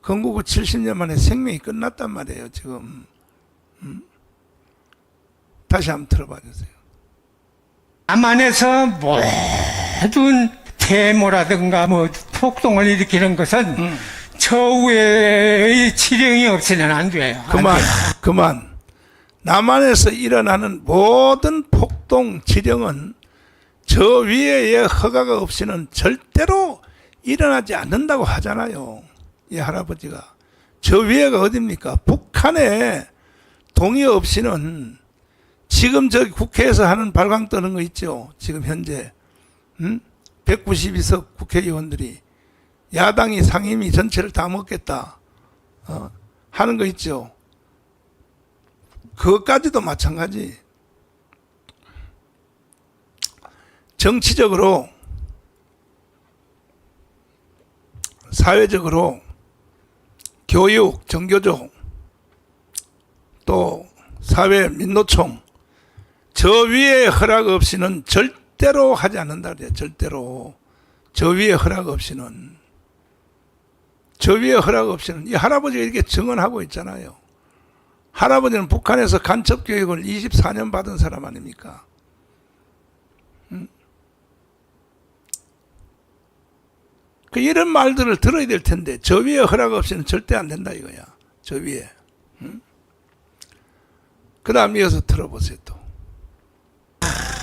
[SPEAKER 1] 건국 후 70년 만에 생명이 끝났단 말이에요. 지금. 다시 한번 들어봐 주세요.
[SPEAKER 3] 남한에서 모든 데모라든가 폭동을 일으키는 것은 저 위의 지령이 없이는 안 돼요.
[SPEAKER 1] 그만. 남한에서 일어나는 모든 폭동 지령은 저 위에의 허가가 없이는 절대로 일어나지 않는다고 하잖아요. 이 할아버지가. 저 위에가 어딥니까? 북한의 동의 없이는 지금 저기 국회에서 하는 발광 떠는 거 있죠. 지금 현재 192석 국회의원들이 야당이 상임위 전체를 다 먹겠다 하는 거 있죠. 그것까지도 마찬가지. 정치적으로, 사회적으로, 교육, 정교조, 또 사회 민노총 저 위에 허락 없이는 절대로 하지 않는다 그래요. 절대로. 저 위에 허락 없이는. 저 위에 허락 없이는. 이 할아버지가 이렇게 증언하고 있잖아요. 할아버지는 북한에서 간첩 교육을 24년 받은 사람 아닙니까? 그 이런 말들을 들어야 될 텐데 저 위에 허락 없이는 절대 안 된다 이거야. 저 위에. 그 다음 이어서 들어보세요 또.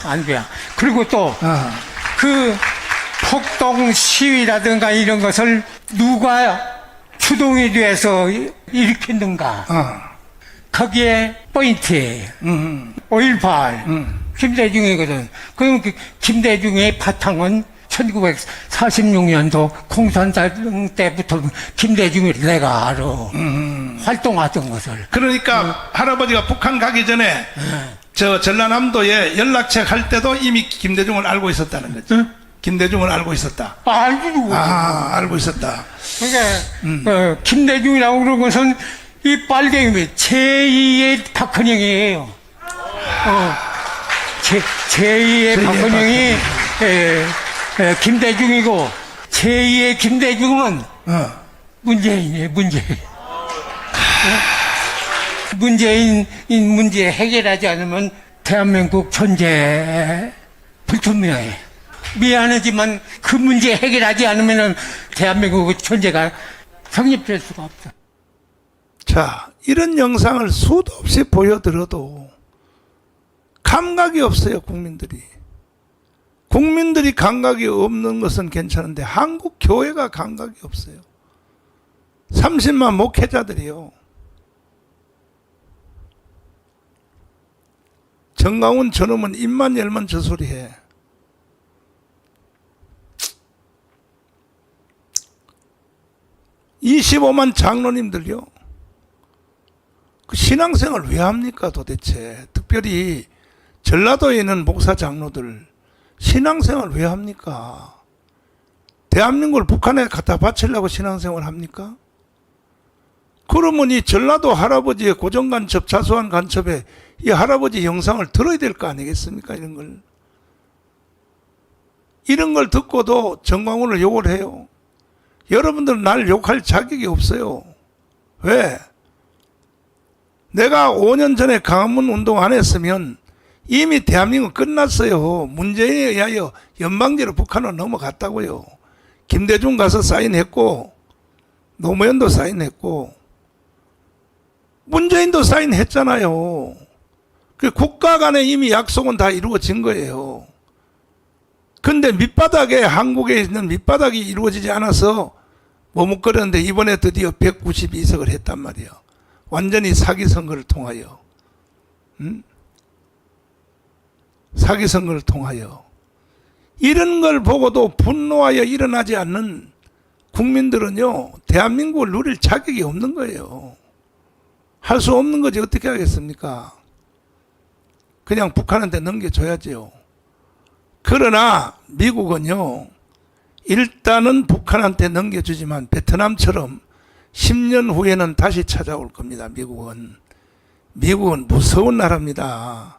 [SPEAKER 3] 안 돼요. 그리고 또 그 폭동 시위라든가 이런 것을 누가 주동이 돼서 일으켰는가. 거기에 포인트예요. 5.18 김대중이거든. 그럼 그 김대중의 바탕은 1946년도 공산당 때부터 김대중을 내가 알아. 활동하던 것을.
[SPEAKER 1] 그러니까 할아버지가 북한 가기 전에 저 전라남도에 연락책 할 때도 이미 김대중을 알고 있었다는 거죠. 김대중을 알고 있었다.
[SPEAKER 3] 알고.
[SPEAKER 1] 알고 있었다.
[SPEAKER 3] 그러니까 김대중이라고 그런 것은 이 빨갱이 제2의 박헌영이에요. 제2의 박헌영이 김대중이고 제2의 김대중은 문재인이에요. 문재인 문제 해결하지 않으면 대한민국 존재 불투명해. 미안하지만 그 문제 해결하지 않으면 대한민국 존재가 성립될 수가 없어.
[SPEAKER 1] 자, 이런 영상을 수도 없이 보여드려도 감각이 없어요, 국민들이. 국민들이 감각이 없는 것은 괜찮은데 한국 교회가 감각이 없어요. 30만 목회자들이요. 정강훈 저놈은 입만 열면 저 소리 해. (25만) 장로님들요. 그 신앙생활 왜 합니까 도대체? 특별히 전라도에 있는 목사 장로들 신앙생활 왜 합니까? 대한민국을 북한에 갖다 바치려고 신앙생활 합니까? 그러면 이 전라도 할아버지의 고정간첩, 자수한 간첩에 이 할아버지 영상을 들어야 될 거 아니겠습니까? 이런 걸 듣고도 정광훈을 욕을 해요. 여러분들은 날 욕할 자격이 없어요. 왜? 내가 5년 전에 강화문 운동 안 했으면 이미 대한민국 끝났어요. 문재인에 의하여 연방제로 북한으로 넘어갔다고요. 김대중 가서 사인했고 노무현도 사인했고 문재인도 사인했잖아요. 그 국가 간에 이미 약속은 다 이루어진 거예요. 근데 밑바닥에 한국에 있는 밑바닥이 이루어지지 않아서 머뭇거렸는데 이번에 드디어 192석을 했단 말이에요. 완전히 사기 선거를 통하여. 사기 선거를 통하여. 이런 걸 보고도 분노하여 일어나지 않는 국민들은요, 대한민국을 누릴 자격이 없는 거예요. 할 수 없는 거지 어떻게 하겠습니까? 그냥 북한한테 넘겨줘야죠. 그러나 미국은요, 일단은 북한한테 넘겨주지만 베트남처럼 10년 후에는 다시 찾아올 겁니다. 미국은 무서운 나라입니다.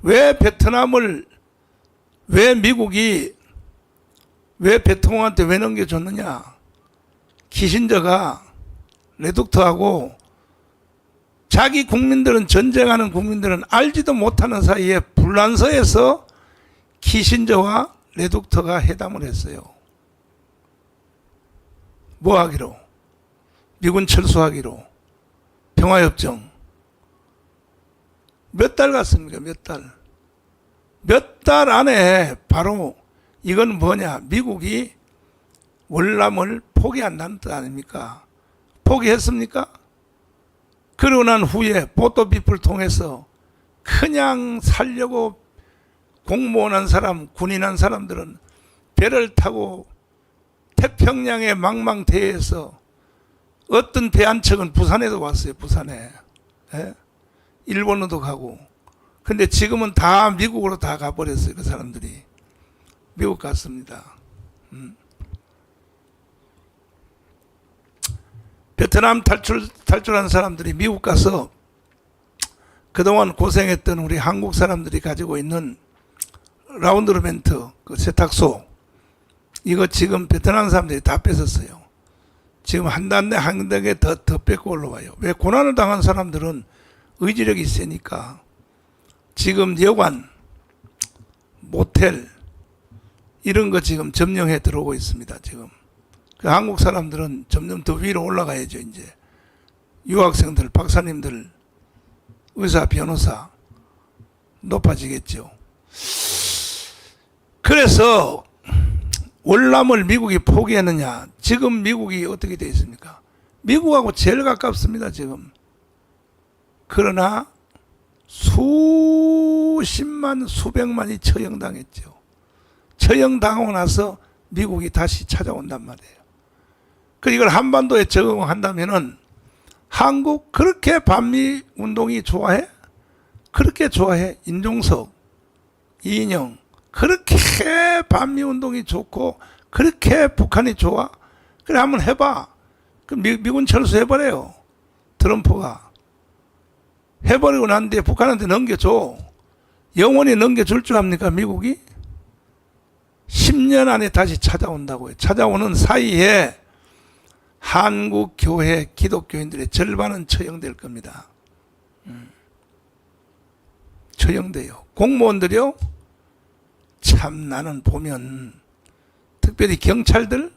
[SPEAKER 1] 왜 미국이 왜 베트남한테 왜 넘겨줬느냐? 키신저가 레둑터하고 자기 국민들은, 전쟁하는 국민들은 알지도 못하는 사이에 불란서에서 키신저와 레둑터가 회담을 했어요. 뭐 하기로? 미군 철수하기로. 평화협정. 몇 달 갔습니까? 몇 달. 몇 달 안에 바로 이건 뭐냐? 미국이 월남을 포기한다는 뜻 아닙니까? 포기했습니까? 그러고 난 후에 보토비프를 통해서 그냥 살려고 공무원한 사람, 군인한 사람들은 배를 타고 태평양의 망망대해에서 어떤 배 한 척은 부산에도 왔어요. 부산에. 예? 일본으로도 가고. 근데 지금은 다 미국으로 다 가버렸어요. 그 사람들이. 미국 갔습니다. 베트남 탈출한 사람들이 미국 가서 그동안 고생했던 우리 한국 사람들이 가지고 있는 라운드르멘트 그 세탁소, 이거 지금 베트남 사람들이 다 뺏었어요. 지금 한 단계 한 단계 더 뺏고 올라와요. 왜? 고난을 당한 사람들은 의지력이 세니까. 지금 여관, 모텔 이런 거 지금 점령해 들어오고 있습니다. 지금 그 한국 사람들은 점점 더 위로 올라가야죠. 이제 유학생들, 박사님들, 의사, 변호사 높아지겠죠. 그래서 월남을 미국이 포기했느냐? 지금 미국이 어떻게 되어 있습니까? 미국하고 제일 가깝습니다. 지금. 그러나 수십만, 수백만이 처형당했죠. 처형당하고 나서 미국이 다시 찾아온단 말이에요. 그 이걸 한반도에 적용한다면은 한국 그렇게 반미 운동이 좋아해? 그렇게 좋아해? 인종석, 이인영 그렇게 반미 운동이 좋고 그렇게 북한이 좋아? 그래 한번 해봐. 그 미군 철수해버려요. 트럼프가. 해버리고 난 뒤에 북한한테 넘겨줘. 영원히 넘겨줄 줄 압니까 미국이? 10년 안에 다시 찾아온다고요. 찾아오는 사이에 한국 교회 기독교인들의 절반은 처형될 겁니다. 처형돼요. 공무원들이요? 참 나는 보면 특별히 경찰들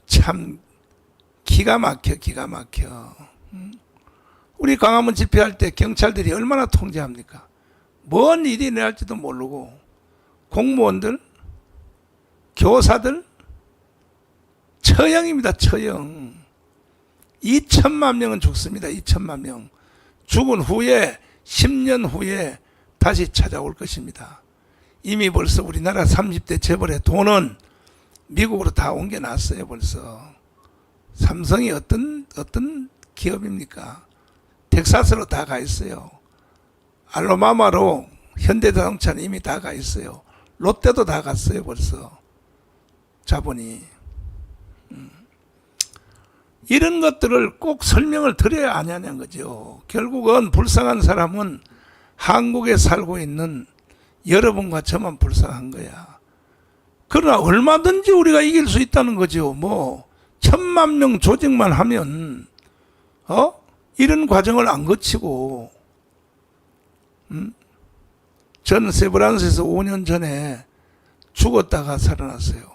[SPEAKER 1] 참 기가 막혀. 우리 광화문 집회할 때 경찰들이 얼마나 통제합니까? 뭔 일이 일어날지도 모르고 공무원들, 교사들 처형입니다. 처형. 2천만 명은 죽습니다. 2천만 명. 죽은 후에 10년 후에 다시 찾아올 것입니다. 이미 벌써 우리나라 30대 재벌의 돈은 미국으로 다 옮겨놨어요. 벌써. 삼성이 어떤 기업입니까? 텍사스로 다 가 있어요. 알라바마로 현대자동차는 이미 다 가 있어요. 롯데도 다 갔어요. 벌써. 자본이. 이런 것들을 꼭 설명을 드려야 하냐는 거죠. 결국은 불쌍한 사람은 한국에 살고 있는 여러분과 저만 불쌍한 거야. 그러나 얼마든지 우리가 이길 수 있다는 거죠. 뭐 1000만 명 조직만 하면 이런 과정을 안 거치고 저는 세브란스에서 5년 전에 죽었다가 살아났어요.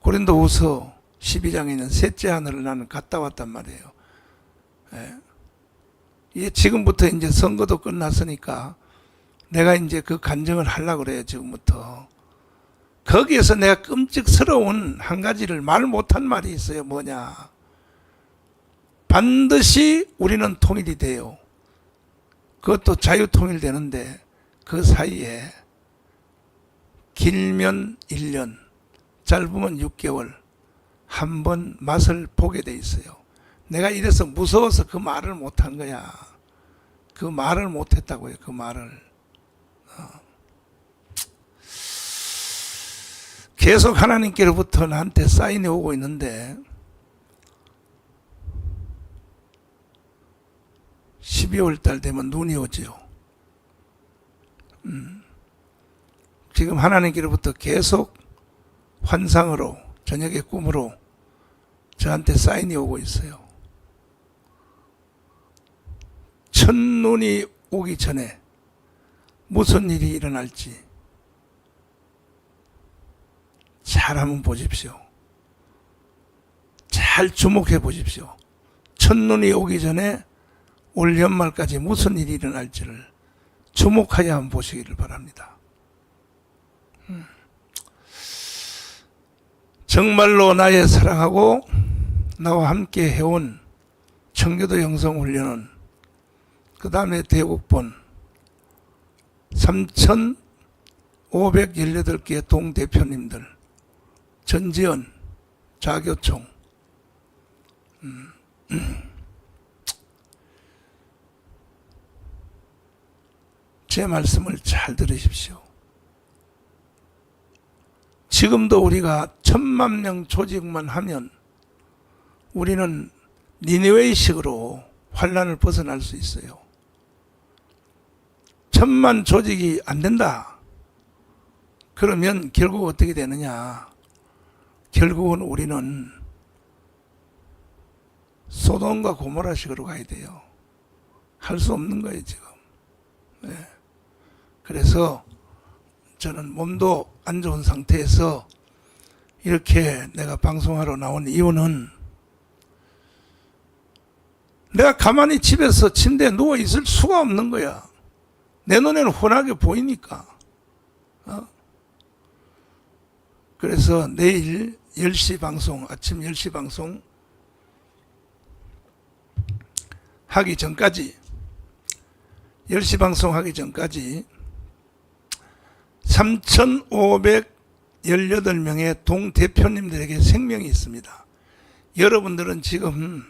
[SPEAKER 1] 고린도후서 12장에 있는 셋째 하늘을 나는 갔다 왔단 말이에요. 예. 지금부터 이제 선거도 끝났으니까 내가 이제 그 간증을 하려고 그래요. 지금부터. 거기에서 내가 끔찍스러운 한 가지를 말 못한 말이 있어요. 뭐냐? 반드시 우리는 통일이 돼요. 그것도 자유통일되는데 그 사이에 길면 1년, 짧으면 6개월 한 번 맛을 보게 돼 있어요. 내가 이래서 무서워서 그 말을 못한 거야. 그 말을 못했다고요. 그 말을. 계속 하나님께로부터 나한테 사인이 오고 있는데 12월 달 되면 눈이 오죠. 지금 하나님께로부터 계속 환상으로 저녁의 꿈으로 저한테 사인이 오고 있어요. 첫눈이 오기 전에 무슨 일이 일어날지 잘 한번 보십시오. 잘 주목해 보십시오. 첫눈이 오기 전에 올 연말까지 무슨 일이 일어날지를 주목하여 한번 보시기를 바랍니다. 정말로 나의 사랑하고 나와 함께 해온 청교도 영성훈련은 그 다음에 대국본 3,518개 동대표님들, 전지현, 자교총, 제 말씀을 잘 들으십시오. 지금도 우리가 1000만 명 조직만 하면 우리는 니느웨이식으로 환란을 벗어날 수 있어요. 1000만 조직이 안 된다. 그러면 결국 어떻게 되느냐? 결국은 우리는 소돔과 고모라식으로 가야 돼요. 할 수 없는 거예요, 지금. 네. 그래서 저는 몸도 안 좋은 상태에서 이렇게 내가 방송하러 나온 이유는 내가 가만히 집에서 침대에 누워 있을 수가 없는 거야. 내 눈에는 훤하게 보이니까. 그래서 내일 10시 방송, 아침 10시 방송 하기 전까지 10시 방송하기 전까지 3,518명의 동대표님들에게 생명이 있습니다. 여러분들은 지금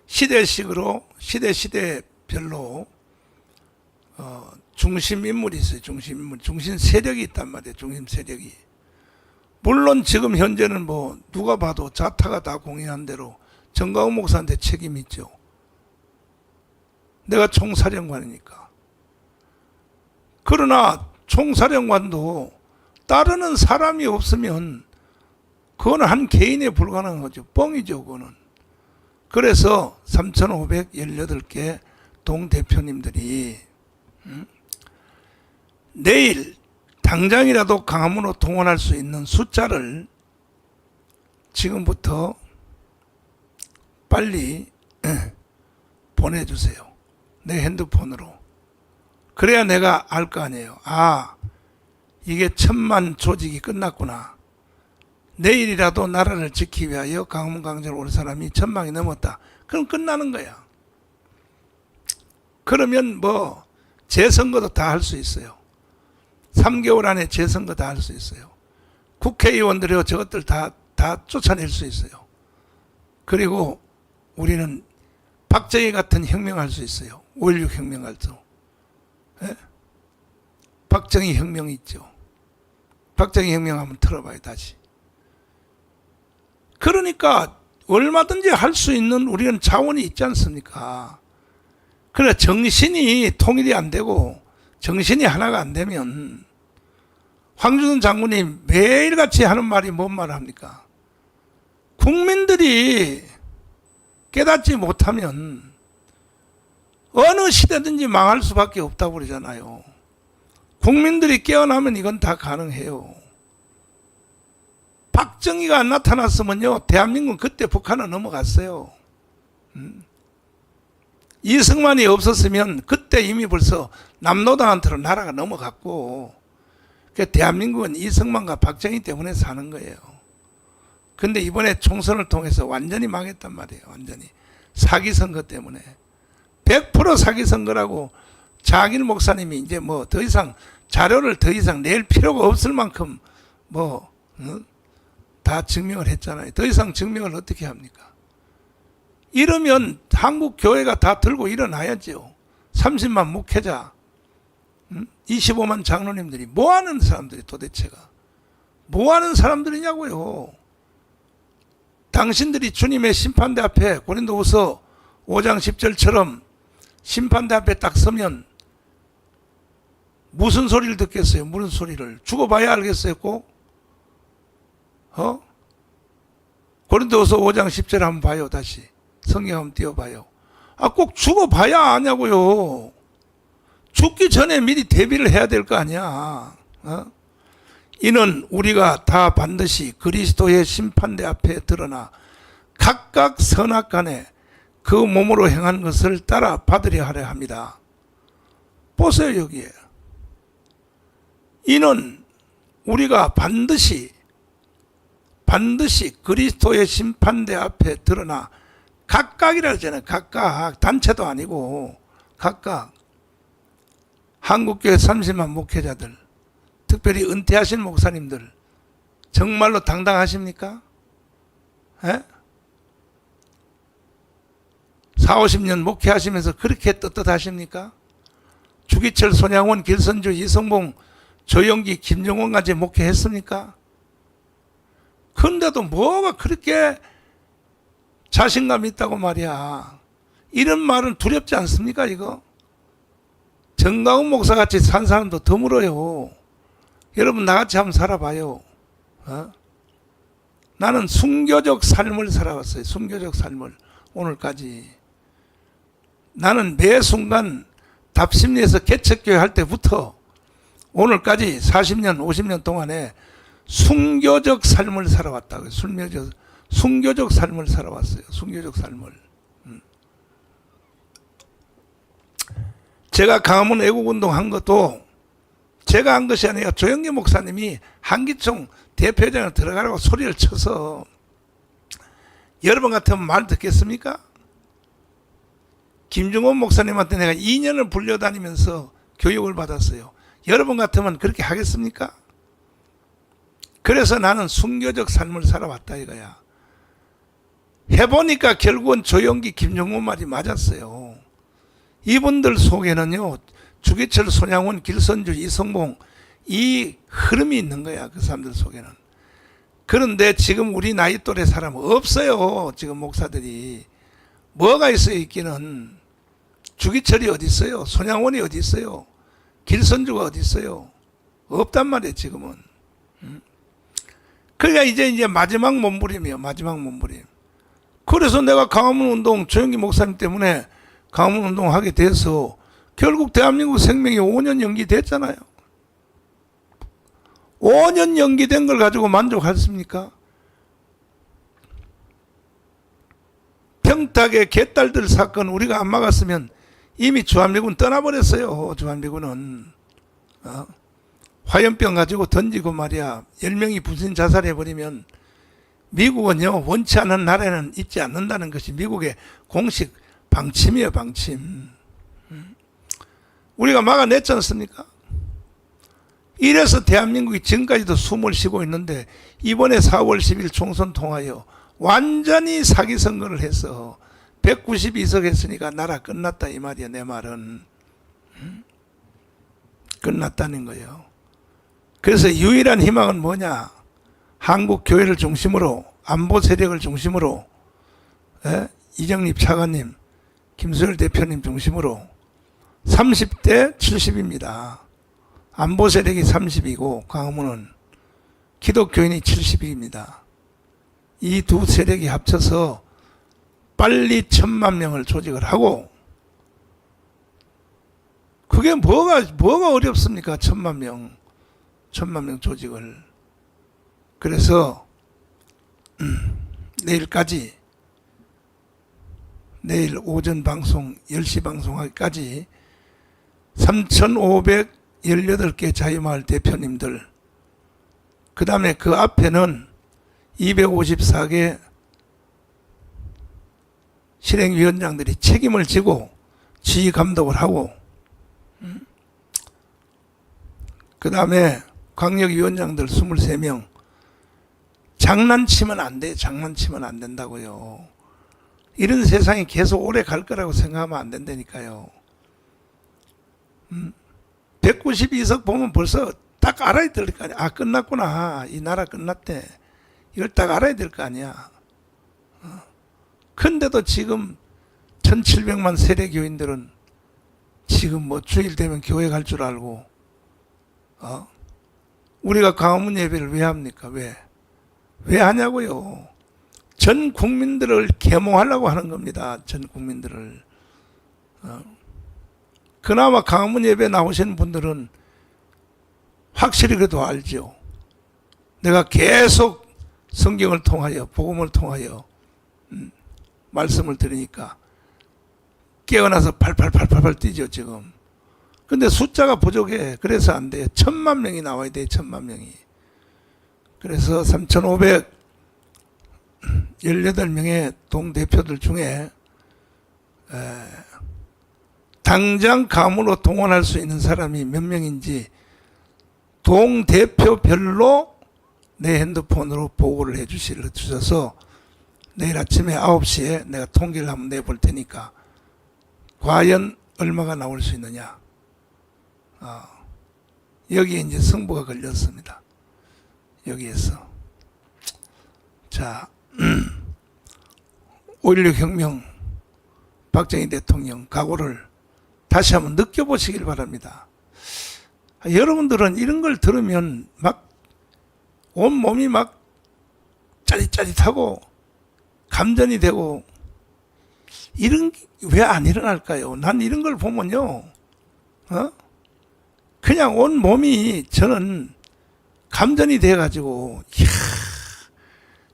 [SPEAKER 1] 시대식으로 시대별로 중심 인물이 있어요. 중심 인물, 중심 세력이 있단 말이에요. 중심 세력이. 물론 지금 현재는 뭐 누가 봐도 자타가 다 공인한 대로 정광훈 목사한테 책임이 있죠. 내가 총사령관이니까. 그러나 총사령관도 따르는 사람이 없으면 그거는 한 개인에 불과한 거죠. 뻥이죠, 그거는. 그래서 3,518개 동대표님들이 내일 당장이라도 강화문으로 동원할 수 있는 숫자를 지금부터 빨리 보내주세요. 내 핸드폰으로. 그래야 내가 알 거 아니에요. 아, 이게 1000만 조직이 끝났구나. 내일이라도 나라를 지키기 위하여 강화문 광장을 올 사람이 1000명이 넘었다. 그럼 끝나는 거야. 그러면 뭐 재선거도 다 할 수 있어요. 3개월 안에 재선거 다 할 수 있어요. 국회의원들이 저것들 다 쫓아낼 수 있어요. 그리고 우리는 박정희 같은 혁명할 수 있어요. 5.16 혁명할 수. 예? 박정희 혁명 있죠. 박정희 혁명 한번 틀어봐요, 다시. 그러니까 얼마든지 할 수 있는 우리는 자원이 있지 않습니까? 그래, 정신이 통일이 안 되고 정신이 하나가 안 되면 황준선 장군이 매일같이 하는 말이 뭔 말 합니까? 국민들이 깨닫지 못하면 어느 시대든지 망할 수밖에 없다고 그러잖아요. 국민들이 깨어나면 이건 다 가능해요. 박정희가 안 나타났으면요, 대한민국은 그때 북한은 넘어갔어요. 이승만이 없었으면 그때 이미 벌써 남노당한테로 나라가 넘어갔고, 대한민국은 이승만과 박정희 때문에 사는 거예요. 근데 이번에 총선을 통해서 완전히 망했단 말이에요. 완전히. 사기 선거 때문에. 100% 사기 선거라고 장일 목사님이 이제 뭐 더 이상 자료를 더 이상 낼 필요가 없을 만큼 뭐 다 증명을 했잖아요. 더 이상 증명을 어떻게 합니까? 이러면 한국 교회가 다 들고 일어나야죠. 30만 목회자, 25만 장로님들이 뭐 하는 사람들이 도대체가 뭐 하는 사람들이냐고요. 당신들이 주님의 심판대 앞에 고린도후서 5장 10절처럼 심판대 앞에 딱 서면 무슨 소리를 듣겠어요? 무슨 소리를? 죽어봐야 알겠어요, 꼭? 고린도후서 5장 10절 한번 봐요, 다시. 성경 한번 띄워봐요. 아, 꼭 죽어봐야 아냐고요. 죽기 전에 미리 대비를 해야 될 거 아니야. 이는 우리가 다 반드시 그리스도의 심판대 앞에 드러나 각각 선악간에 그 몸으로 행한 것을 따라 받으려 하려 합니다. 보세요, 여기에. 이는 우리가 반드시 그리스도의 심판대 앞에 드러나 각각이라 하잖아요. 각각. 단체도 아니고 각각. 한국교회 30만 목회자들, 특별히 은퇴하신 목사님들 정말로 당당하십니까? 에? 40-50년 목회하시면서 그렇게 떳떳하십니까? 주기철, 손양원, 길선주, 이성봉, 조영기, 김정원까지 목회했습니까? 그런데도 뭐가 그렇게 자신감 있다고 말이야. 이런 말은 두렵지 않습니까? 이거 정가운 목사같이 산 사람도 드물어요. 여러분 나같이 한번 살아봐요. 나는 순교적 삶을 살아왔어요. 순교적 삶을 오늘까지. 나는 매 순간 답심리에서 개척교회 할 때부터 오늘까지 40년 50년 동안에 순교적 삶을 살아왔다고요. 순교적 삶을 살아왔어요. 순교적 삶을. 제가 강화문 애국운동 한 것도 제가 한 것이 아니라 조영기 목사님이 한기총 대표장에 들어가라고 소리를 쳐서, 여러분 같으면 말 듣겠습니까? 김중원 목사님한테 내가 2년을 불려다니면서 교육을 받았어요. 여러분 같으면 그렇게 하겠습니까? 그래서 나는 순교적 삶을 살아왔다 이거야. 해보니까 결국은 조영기, 김정은 말이 맞았어요. 이분들 속에는요, 주기철, 손양원, 길선주, 이성봉 이 흐름이 있는 거야. 그 사람들 속에는. 그런데 지금 우리 나이 또래 사람 없어요. 지금 목사들이. 뭐가 있어요 있기는. 주기철이 어디 있어요? 손양원이 어디 있어요? 길선주가 어디 있어요? 없단 말이에요 지금은. 그러니까 이제 마지막 몸부림이에요. 마지막 몸부림. 그래서 내가 강화문 운동, 조영기 목사님 때문에 강화문 운동 하게 돼서 결국 대한민국 생명이 5년 연기됐잖아요. 5년 연기된 걸 가지고 만족하십니까? 평택의 개딸들 사건 우리가 안 막았으면 이미 주한미군 떠나버렸어요. 주한미군은. 화염병 가지고 던지고 말이야. 10명이 부신 자살해버리면 미국은요, 원치 않은 나라에는 있지 않는다는 것이 미국의 공식 방침이에요, 방침. 우리가 막아냈지 않습니까? 이래서 대한민국이 지금까지도 숨을 쉬고 있는데, 이번에 4월 10일 총선 통하여 완전히 사기 선거를 해서 192석 했으니까 나라 끝났다 이 말이야. 내 말은 끝났다는 거예요. 그래서 유일한 희망은 뭐냐? 한국 교회를 중심으로, 안보 세력을 중심으로, 이정립 차관님, 김수열 대표님 중심으로 30대 70입니다. 안보 세력이 30이고 강화문은 기독교인이 70입니다. 이 두 세력이 합쳐서 빨리 1000만 명을 조직을 하고, 그게 뭐가 어렵습니까? 1000만 명 조직을. 그래서 내일까지, 내일 오전 방송 10시 방송하기까지 3518개 자유마을 대표님들, 그 다음에 그 앞에는 254개 실행위원장들이 책임을 지고 지휘 감독을 하고, 그 다음에 광역위원장들 23명. 장난치면 안 돼. 장난치면 안 된다고요. 이런 세상이 계속 오래 갈 거라고 생각하면 안 된다니까요. 192석 보면 벌써 딱 알아야 될 거 아니야. 아, 끝났구나. 이 나라 끝났대. 이걸 딱 알아야 될 거 아니야. 근데도 지금 1700만 세례교인들은 지금 뭐 주일 되면 교회 갈 줄 알고, 우리가 강화문 예배를 왜 합니까? 왜 하냐고요. 전 국민들을 계몽하려고 하는 겁니다. 전 국민들을. 그나마 강화문 예배 나오시는 분들은 확실히 그래도 알죠. 내가 계속 성경을 통하여, 복음을 통하여 말씀을 드리니까 깨어나서 팔팔 뛰죠 지금. 근데 숫자가 부족해. 그래서 안 돼요. 1000만 명이 나와야 돼요. 1000만 명이. 그래서 3518명의 동대표들 중에 당장 감으로 동원할 수 있는 사람이 몇 명인지 동대표별로 내 핸드폰으로 보고를 해주셔서 내일 아침에 9시에 내가 통계를 한번 내볼 테니까 과연 얼마가 나올 수 있느냐. 여기에 이제 승부가 걸렸습니다. 여기에서. 자, 5.16 혁명 박정희 대통령 각오를 다시 한번 느껴보시길 바랍니다. 여러분들은 이런 걸 들으면 막 온몸이 막 짜릿짜릿하고 감전이 되고 이런 왜 안 일어날까요? 난 이런 걸 보면요, 그냥 온 몸이 저는 감전이 돼가지고, 이야,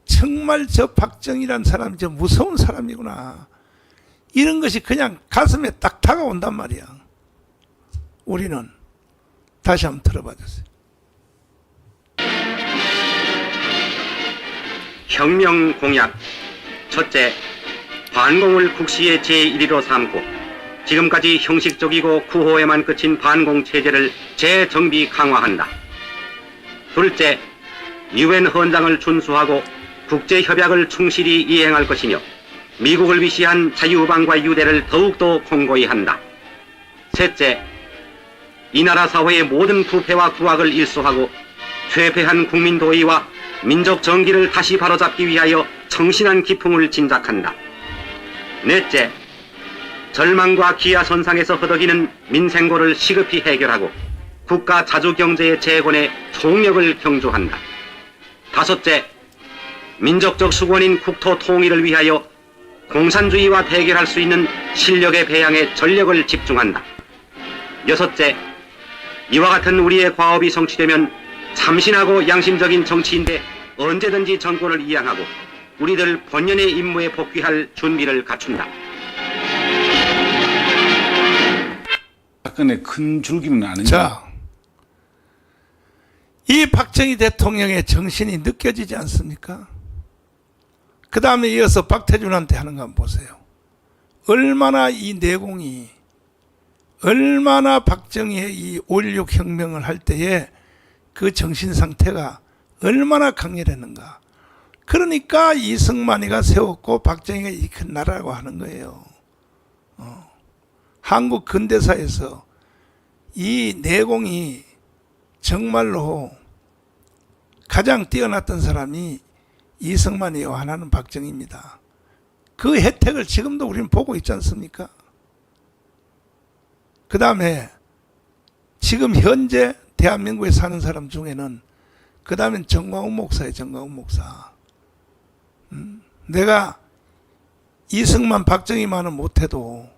[SPEAKER 1] 정말 저 박정희란 사람이 저 무서운 사람이구나. 이런 것이 그냥 가슴에 딱 다가온단 말이야. 우리는 다시 한번 들어봐 주세요.
[SPEAKER 4] 혁명 공약. 첫째, 반공을 국시의 제1위로 삼고 지금까지 형식적이고 구호에만 그친 반공 체제를 재정비 강화한다. 둘째, 유엔 헌장을 준수하고 국제협약을 충실히 이행할 것이며 미국을 위시한 자유방과 유대를 더욱더 공고히 한다. 셋째, 이 나라 사회의 모든 부패와 구악을 일소하고 퇴폐한 국민 도의와 민족 정기를 다시 바로잡기 위하여 청신한 기풍을 진작한다. 넷째, 절망과 기아선상에서 허덕이는 민생고를 시급히 해결하고 국가 자주경제의 재건에 총력을 경주한다. 다섯째, 민족적 수권인 국토 통일을 위하여 공산주의와 대결할 수 있는 실력의 배양에 전력을 집중한다. 여섯째, 이와 같은 우리의 과업이 성취되면 참신하고 양심적인 정치인데 언제든지 정권을 이양하고 우리들 본연의 임무에 복귀할 준비를 갖춘다.
[SPEAKER 5] 사건의 큰 줄기는 아니냐.
[SPEAKER 1] 자, 이 박정희 대통령의 정신이 느껴지지 않습니까? 그 다음에 이어서 박태준한테 하는 거 한번 보세요. 얼마나 이 내공이, 얼마나 박정희의 이 5.16 혁명을 할 때에 그 정신 상태가 얼마나 강렬했는가. 그러니까 이승만이가 세웠고 박정희가 이 큰 나라라고 하는 거예요. 한국 근대사에서 이 내공이 정말로 가장 뛰어났던 사람이 이승만이요, 하나는 박정희입니다. 그 혜택을 지금도 우리는 보고 있지 않습니까? 그 다음에 지금 현재 대한민국에 사는 사람 중에는 그 다음엔 정광훈 목사예요. 정광훈 목사. 내가 이승만 박정희만은 못해도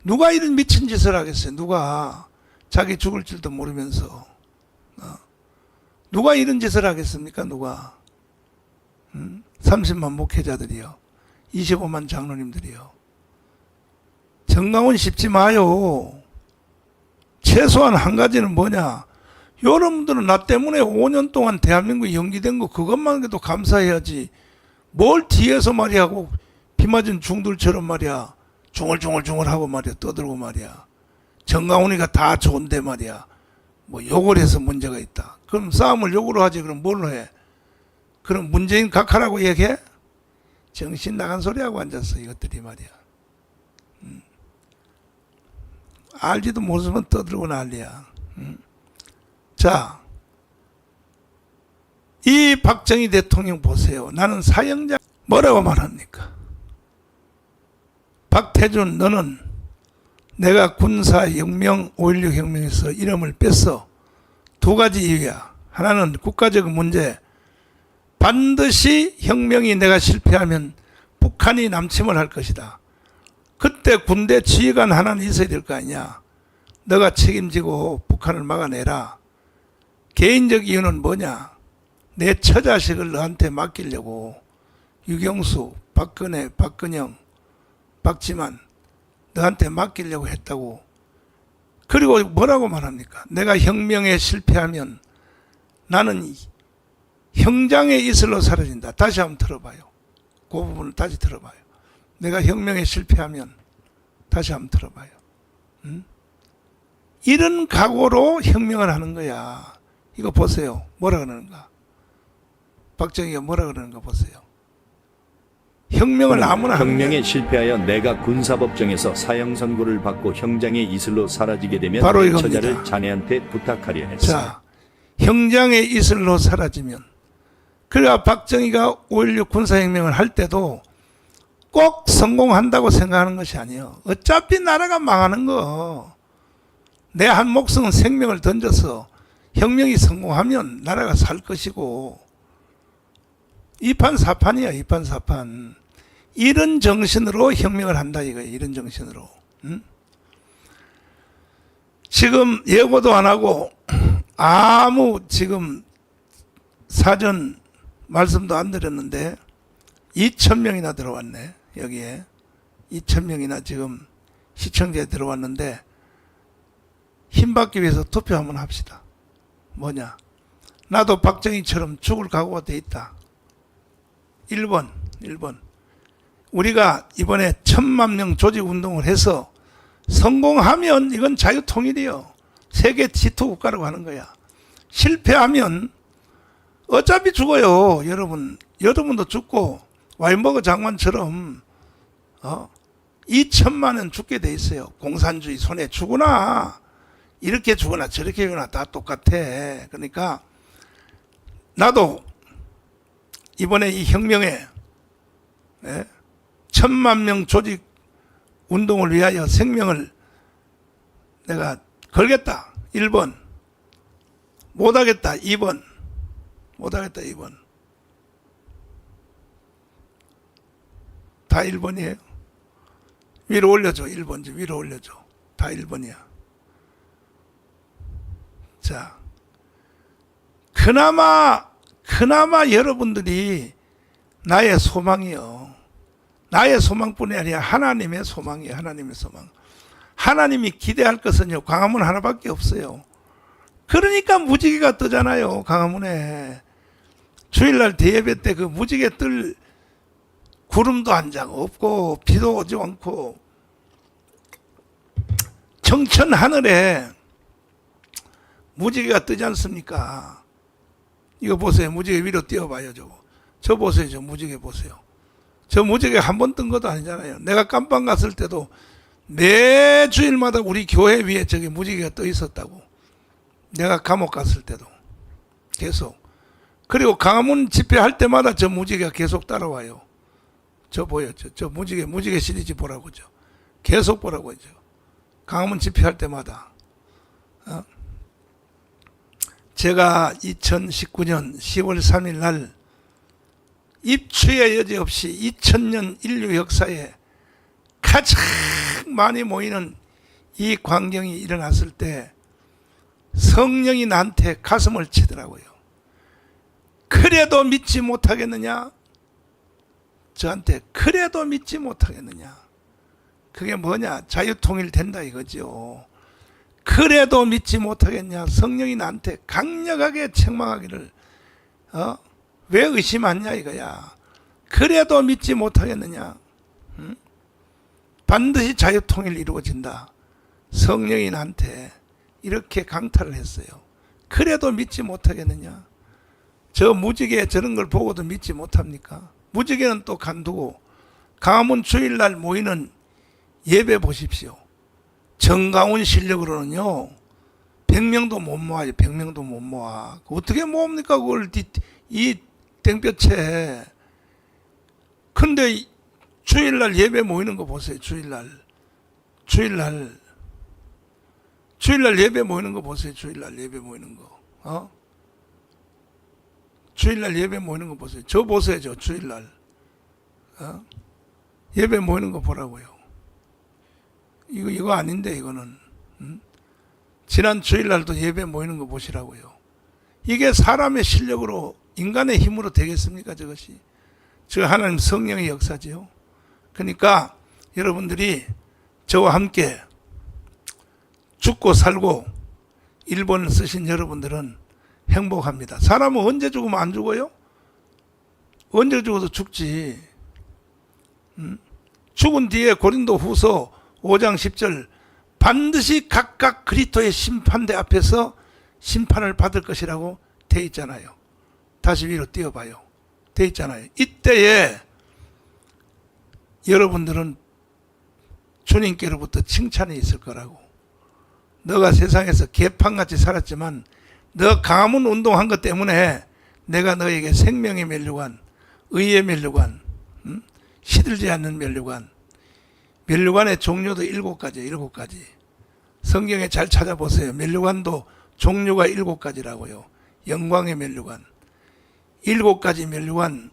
[SPEAKER 1] 누가 이런 미친 짓을 하겠어요? 누가 자기 죽을 줄도 모르면서 누가 이런 짓을 하겠습니까? 누가 30만 목회자들이요, 25만 장로님들이요. 정강훈 씹지 마요. 최소한 한 가지는 뭐냐, 여러분들은 나 때문에 5년 동안 대한민국이 연기된 거 그것만 해도 감사해야지. 뭘 뒤에서 말이야 하고 비 맞은 중들처럼 말이야 중얼중얼중얼하고 말이야 떠들고 말이야. 정강훈이가 다 좋은데 말이야 뭐 욕을 해서 문제가 있다. 그럼 싸움을 욕으로 하지. 그럼 뭘로 해? 그럼 문재인 각하라고 얘기해? 정신 나간 소리하고 앉았어 이것들이 말이야. 알지도 모르면 떠들고 난리야. 자, 이 박정희 대통령 보세요. 나는 사형자. 뭐라고 말합니까? 박태준, 너는 내가 군사혁명 5.16 혁명에서 이름을 뺐어. 두 가지 이유야. 하나는 국가적 문제. 반드시 혁명이 내가 실패하면 북한이 남침을 할 것이다. 그때 군대 지휘관 하나는 있어야 될 거 아니냐. 너가 책임지고 북한을 막아내라. 개인적 이유는 뭐냐. 내 처자식을 너한테 맡기려고 유경수, 박근혜, 박근영, 박지만 너한테 맡기려고 했다고. 그리고 뭐라고 말합니까? 내가 혁명에 실패하면 나는 형장의 이슬로 사라진다. 다시 한번 들어봐요. 그 부분을 다시 들어봐요. 내가 혁명에 실패하면 다시 한번 들어봐요. 이런 각오로 혁명을 하는 거야. 이거 보세요. 뭐라 그러는가? 박정희가 뭐라 그러는가 보세요. 혁명을 아무나 하는
[SPEAKER 6] 혁명에 실패하여 내가 군사법정에서 사형 선고를 받고 형장의 이슬로 사라지게 되면
[SPEAKER 1] 바로
[SPEAKER 6] 내
[SPEAKER 1] 이겁니다.
[SPEAKER 6] 처자를 자네한테 부탁하려 했어.
[SPEAKER 1] 자, 형장의 이슬로 사라지면. 그러니까 박정희가 5.16 군사혁명을 할 때도 꼭 성공한다고 생각하는 것이 아니에요. 어차피 나라가 망하는 거. 내 한 목숨 생명을 던져서 혁명이 성공하면 나라가 살 것이고, 이판사판이야, 이판사판. 이런 정신으로 혁명을 한다 이거예요. 이런 정신으로. 지금 예고도 안 하고 아무 지금 사전 말씀도 안 드렸는데 2,000명이나 들어왔네. 여기에 2,000명이나 지금 시청자에 들어왔는데, 힘받기 위해서 투표 한번 합시다. 뭐냐? 나도 박정희처럼 죽을 각오가 돼 있다. 1번. 우리가 이번에 1,000만 명 조직 운동을 해서 성공하면 이건 자유통일이요. 세계 지토 국가라고 하는 거야. 실패하면 어차피 죽어요. 여러분도 죽고 와인버그 장관처럼 2,000만 원 죽게 돼 있어요. 공산주의 손에 죽으나 이렇게 죽으나 저렇게 죽으나 다 똑같아. 그러니까 나도 이번에 이 혁명에 1,000만 명 조직 운동을 위하여 생명을 내가 걸겠다. 1번. 못하겠다. 2번. 못하겠다. 2번. 다 1번이에요. 위로 올려줘. 1번지. 위로 올려줘. 다 1번이야. 자, 그나마 여러분들이 나의 소망이요. 나의 소망뿐이 아니라 하나님의 소망이에요. 하나님의 소망. 하나님이 기대할 것은요, 광화문 하나밖에 없어요. 그러니까 무지개가 뜨잖아요. 광화문에. 주일날 대예배 때 그 무지개 뜰 구름도 한 장 없고 비도 오지 않고 청천 하늘에 무지개가 뜨지 않습니까? 이거 보세요. 무지개 위로 띄워봐요. 저 보세요. 저 무지개 보세요. 저 무지개 한 번 뜬 것도 아니잖아요. 내가 깜빵 갔을 때도 매 주일마다 우리 교회 위에 저기 무지개가 떠 있었다고. 내가 감옥 갔을 때도 계속. 그리고 광화문 집회할 때마다 저 무지개가 계속 따라와요. 저 보여. 저 무지개 시리즈 보라고. 계속 보라고. 광화문 집회할 때마다. 제가 2019년 10월 3일 날 입추의 여지 없이 2000년 인류 역사에 가장 많이 모이는 이 광경이 일어났을 때 성령이 나한테 가슴을 치더라고요. 그래도 믿지 못하겠느냐? 저한테 그래도 믿지 못하겠느냐? 그게 뭐냐? 자유통일 된다 이거죠. 그래도 믿지 못하겠냐? 성령이 나한테 강력하게 책망하기를 왜 의심하냐 이거야. 그래도 믿지 못하겠느냐? 반드시 자유통일 이루어진다. 성령이 나한테 이렇게 강탈을 했어요. 그래도 믿지 못하겠느냐? 저 무지개 저런 걸 보고도 믿지 못합니까? 무지개는 또 간두고 광화문 주일날 모이는 예배 보십시오. 정가운 실력으로는요 100명도 못 모아요. 100명도 못 모아. 어떻게 모읍니까 그걸 이 땡볕에. 근데 주일날 예배 모이는 거 보세요. 주일날 예배 모이는 거 보세요. 주일날 예배 모이는 거. 주일날 예배 모이는 거 보세요. 저 보세요. 저 주일날 예배 모이는 거 보라고요. 이거 아닌데 이거는. 지난 주일날도 예배 모이는 거 보시라고요. 이게 사람의 실력으로 인간의 힘으로 되겠습니까? 저것이. 저 하나님 성령의 역사지요. 그러니까 여러분들이 저와 함께 죽고 살고 1번을 쓰신 여러분들은 행복합니다. 사람은 언제 죽으면 안 죽어요? 언제 죽어도 죽지. 죽은 뒤에 고린도 후서 5장 10절 반드시 각각 그리스도의 심판대 앞에서 심판을 받을 것이라고 돼 있잖아요. 다시 위로 띄워봐요. 돼 있잖아요. 이때에 여러분들은 주님께로부터 칭찬이 있을 거라고. 너가 세상에서 개판같이 살았지만 너 광화문 운동한 것 때문에 내가 너에게 생명의 면류관, 의의 면류관, 시들지 않는 면류관. 면류관의 종류도 7가지, 7가지. 성경에 잘 찾아보세요. 면류관도 종류가 7가지라고요. 영광의 면류관. 7가지 면류관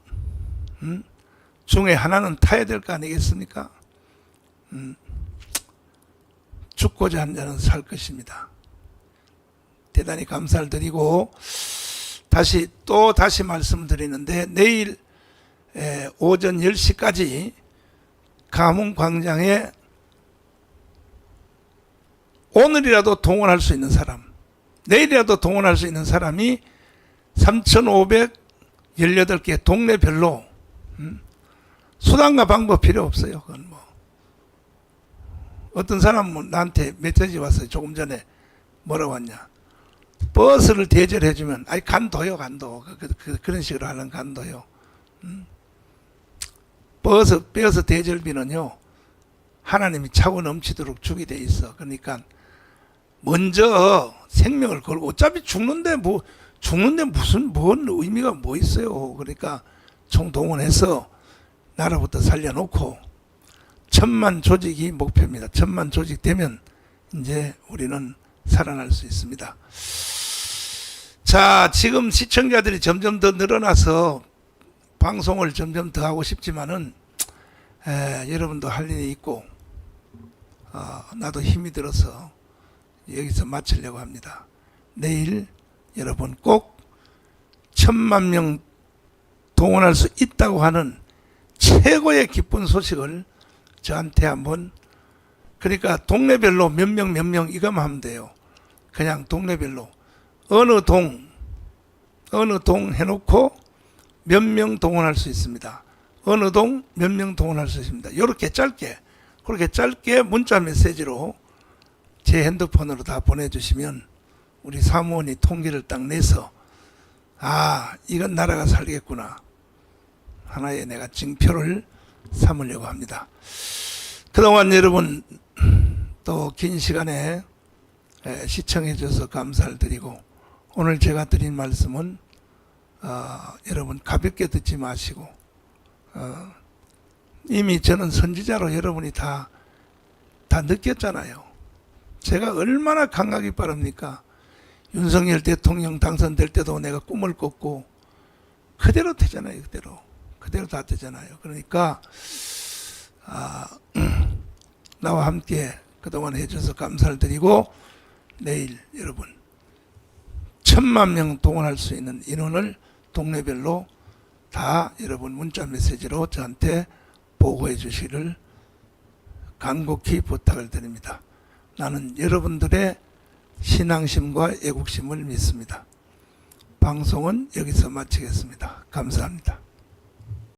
[SPEAKER 1] 중에 하나는 타야 될 거 아니겠습니까? 죽고자 한 자는 살 것입니다. 대단히 감사를 드리고 다시 말씀드리는데 내일 오전 10시까지 가문광장에 오늘이라도 동원할 수 있는 사람, 내일이라도 동원할 수 있는 사람이 3,518개 동네별로 수단과 방법 필요 없어요. 그건 뭐 어떤 사람은 나한테 메시지 왔어요. 조금 전에 뭐라고 왔냐? 버스를 대절해주면 아니 간도요, 간도. 그런 식으로 하는 간도요. 버스 대절비는요 하나님이 차고 넘치도록 주게 돼 있어. 그러니까 먼저 생명을 걸고 어차피 죽는데 무슨 뭔 의미가 뭐 있어요. 그러니까 총동원해서 나라부터 살려놓고 1,000만 조직이 목표입니다. 1,000만 조직 되면 이제 우리는 살아날 수 있습니다. 자, 지금 시청자들이 점점 더 늘어나서 방송을 점점 더 하고 싶지만은 여러분도 할 일이 있고 나도 힘이 들어서 여기서 마치려고 합니다. 내일 여러분 꼭 1,000만 명 동원할 수 있다고 하는 최고의 기쁜 소식을 저한테 한번, 그러니까 동네별로 몇 명 이거만 하면 돼요. 그냥 동네별로 어느 동 해놓고 몇 명 동원할 수 있습니다. 어느 동 몇 명 동원할 수 있습니다. 이렇게 짧게, 그렇게 짧게 문자 메시지로 제 핸드폰으로 다 보내주시면 우리 사무원이 통계를 딱 내서 이건 나라가 살겠구나 하나의 내가 징표를 삼으려고 합니다. 그동안 여러분 또 긴 시간에 시청해 주셔서 감사를 드리고, 오늘 제가 드린 말씀은 여러분 가볍게 듣지 마시고 이미 저는 선지자로 여러분이 다 느꼈잖아요. 제가 얼마나 감각이 빠릅니까? 윤석열 대통령 당선될 때도 내가 꿈을 꿨고 그대로 되잖아요. 그대로 다 되잖아요. 그러니까 나와 함께 그동안 해줘서 감사를 드리고, 내일 여러분 1,000만 명 동원할 수 있는 인원을 동네별로 다 여러분 문자 메시지로 저한테 보고해 주시기를 간곡히 부탁을 드립니다. 나는 여러분들의 신앙심과 애국심을 믿습니다. 방송은 여기서 마치겠습니다. 감사합니다.